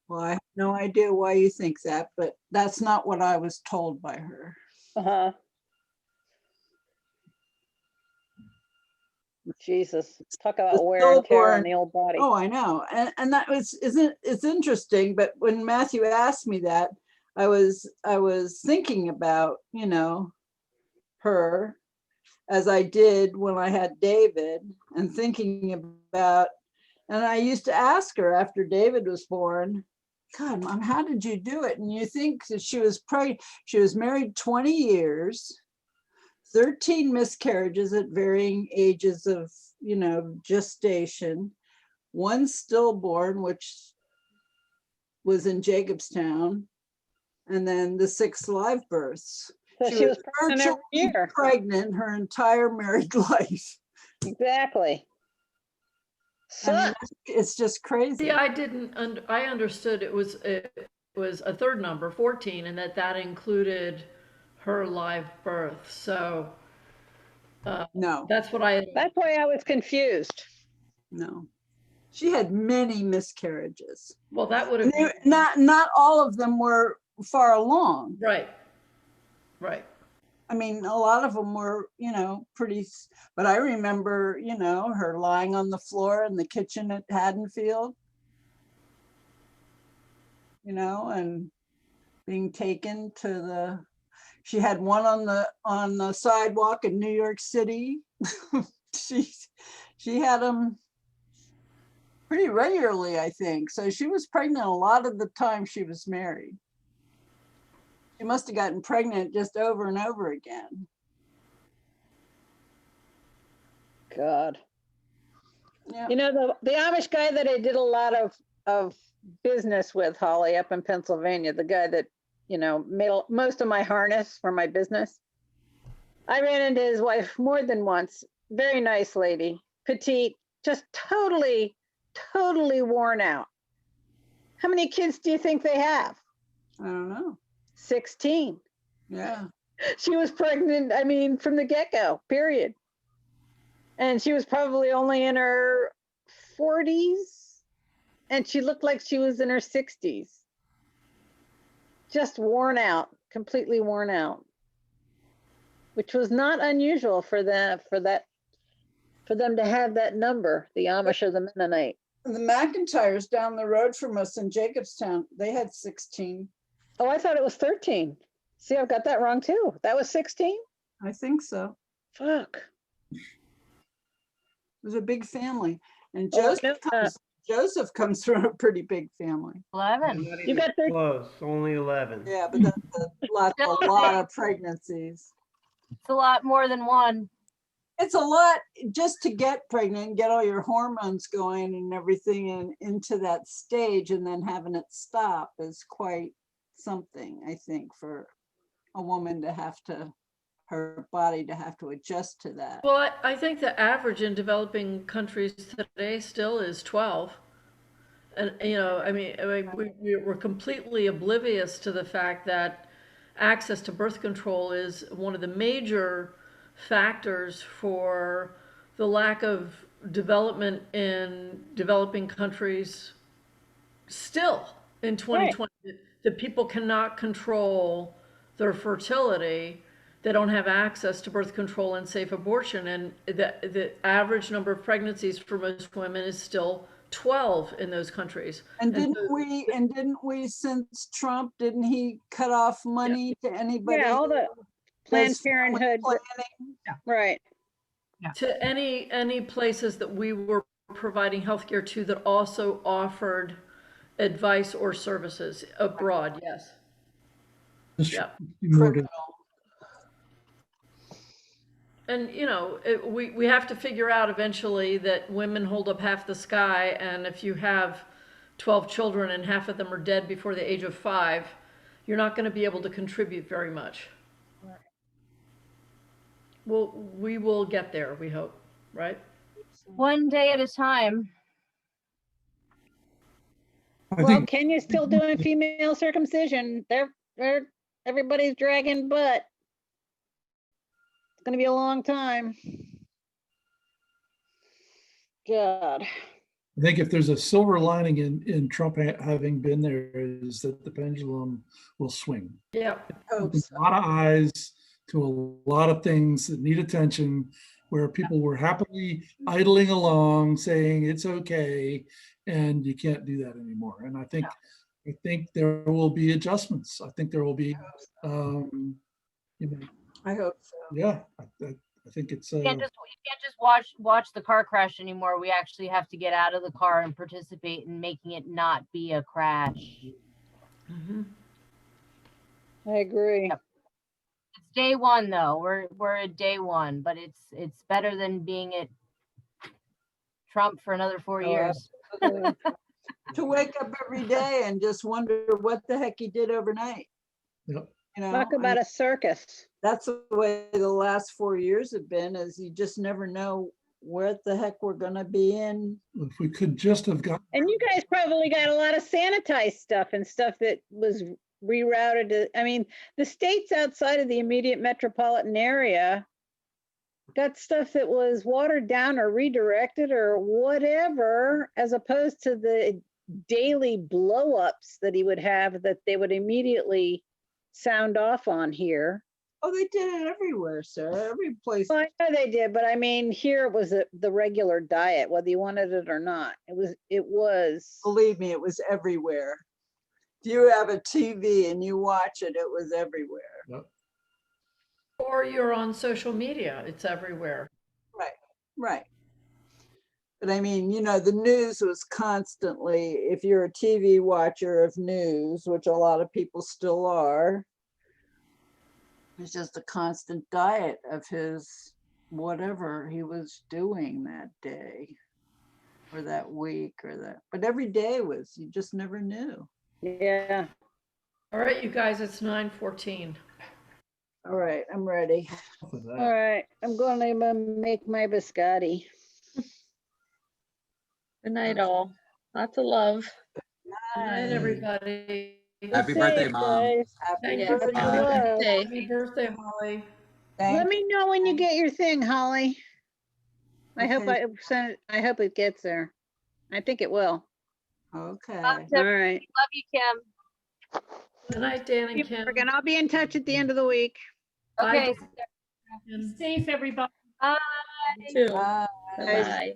Well, I have no idea why you think that, but that's not what I was told by her. Uh-huh. Jesus, talk about wear and tear on the old body. Oh, I know. And that it's interesting, but when Matthew asked me that, I was thinking about, her as I did when I had David, and thinking about, and I used to ask her after David was born, God, Mom, how did you do it? And you think that she was married 20 years, 13 miscarriages at varying ages of, gestation, 1 stillborn, which was in Jacobstown, and then the 6 live births. So she was pregnant every virtually year. pregnant her entire married life. Exactly. I mean, it's just crazy. See, I understood it was a third number, 14, and that included her live birth. So no, that's why I was confused. No, she had many miscarriages. Well, that would have not all of them were far along. Right. I mean, a lot of them were, pretty, but I remember, her lying on the floor in the kitchen at Haddonfield, and being taken to she had one on the sidewalk in New York City. She had them pretty regularly, I think. So she was pregnant a lot of the time she was married. She must have gotten pregnant just over and over again. God. Yeah. You know, the Amish guy that I did a lot of business with, Holly, up in Pennsylvania, the guy that, you know, made most of my harness for my business. I ran into his wife more than once. Very nice lady, petite, just totally worn out. How many kids do you think they have? I don't know. 16. Yeah. She was pregnant, I mean, from the get-go, period. And she was probably only in her 40s, and she looked like she was in her 60s. Just worn out, completely worn out, which was not unusual for them to have that number, the Amish or the Mennonite. The McIntyres down the road from us in Jacobstown, they had 16. Oh, I thought it was 13. See, I've got that wrong too. That was 16? I think so. Fuck. It was a big family. And Oh, Joseph comes from a pretty big family. 11. Not You even got 13. close, only 11. Yeah, but that's a lot of pregnancies. It's a lot more than one. It's a lot just to get pregnant, get all your hormones going and everything and into that stage, and then having it stop is quite something, I think, for a woman to have to, her body to have to adjust to that. Well, I think the average in developing countries today still is 12. And, you know, I mean, we're completely oblivious to the fact that access to birth control is one of the major factors for the lack of development in developing countries still in 2020. That people cannot control their fertility. They don't have access to birth control and safe abortion. And the average number of pregnancies for most women is still 12 in those countries. And didn't we since Trump, didn't he cut off money to anybody? Yeah, all the Planned does family Parenthood. planning? Right. To any places that we were providing healthcare to that also offered advice or services abroad, yes. Yeah. And, you know, we have to figure out eventually that women hold up half the sky, and if you have 12 children and half of them are dead before the age of 5, you're not going to be able to contribute very much. Well, we will get there, we hope, right? One day at a time. Well, Kenya's still doing female circumcision. They're everybody's dragging butt. It's gonna be a long time. God. I think if there's a silver lining in Trump having been there is that the pendulum will swing. Yeah. There's a lot of eyes to a lot of things that need attention, where people were happily idling along saying it's okay, and you can't do that anymore. And I think there will be adjustments. I think there will be, you know, I hope so. yeah, I think it's. You can't just watch the car crash anymore. We actually have to get out of the car and participate in making it not be a crash. Mm-hmm. I agree. Yep. It's day one though. We're at day one, but it's better than being at Trump for another 4 years. To wake up every day and just wonder what the heck he did overnight. Yep. You know, Talk about a circus. That's the way the last 4 years have been, is you just never know where the heck we're gonna be in. If we could just have got. And you guys probably got a lot of sanitized stuff and stuff that was rerouted to, I mean, the states outside of the immediate metropolitan area got stuff that was watered down or redirected or whatever, as opposed to the daily blow-ups that he would have that they would immediately sound off on here. Oh, they did it everywhere, Sarah. Every place. Well, I know they did, but I mean, here it was the regular diet, whether you wanted it or not. It was. Believe me, it was everywhere. If you have a TV and you watch it, it was everywhere. Yep. Or you're on social media, it's everywhere. Right. But I mean, you know, the news was constantly, if you're a TV watcher of news, which a lot of people still are, it's just a constant diet of his whatever he was doing that day or that week or that, but every day was, you just never knew. Yeah. All right, you guys, it's 9:14. All right, I'm ready. All right. I'm going to make my biscotti. Good night, all. Lots of love. Good night, everybody. Happy Be birthday, safe, Mom. guys. Happy Yes, birthday. have a good day. Happy birthday, Holly. Let Thank me know when you get your thing, Holly. I hope Okay. I send it. I hope it gets there. I think it will. Okay. Love All right. you, Kim. Good night, Dan and Kim. Morgan, I'll be in touch at the end of the week. Bye, Okay. Dan. Safe, everybody. Bye. Too. Bye. Bye-bye.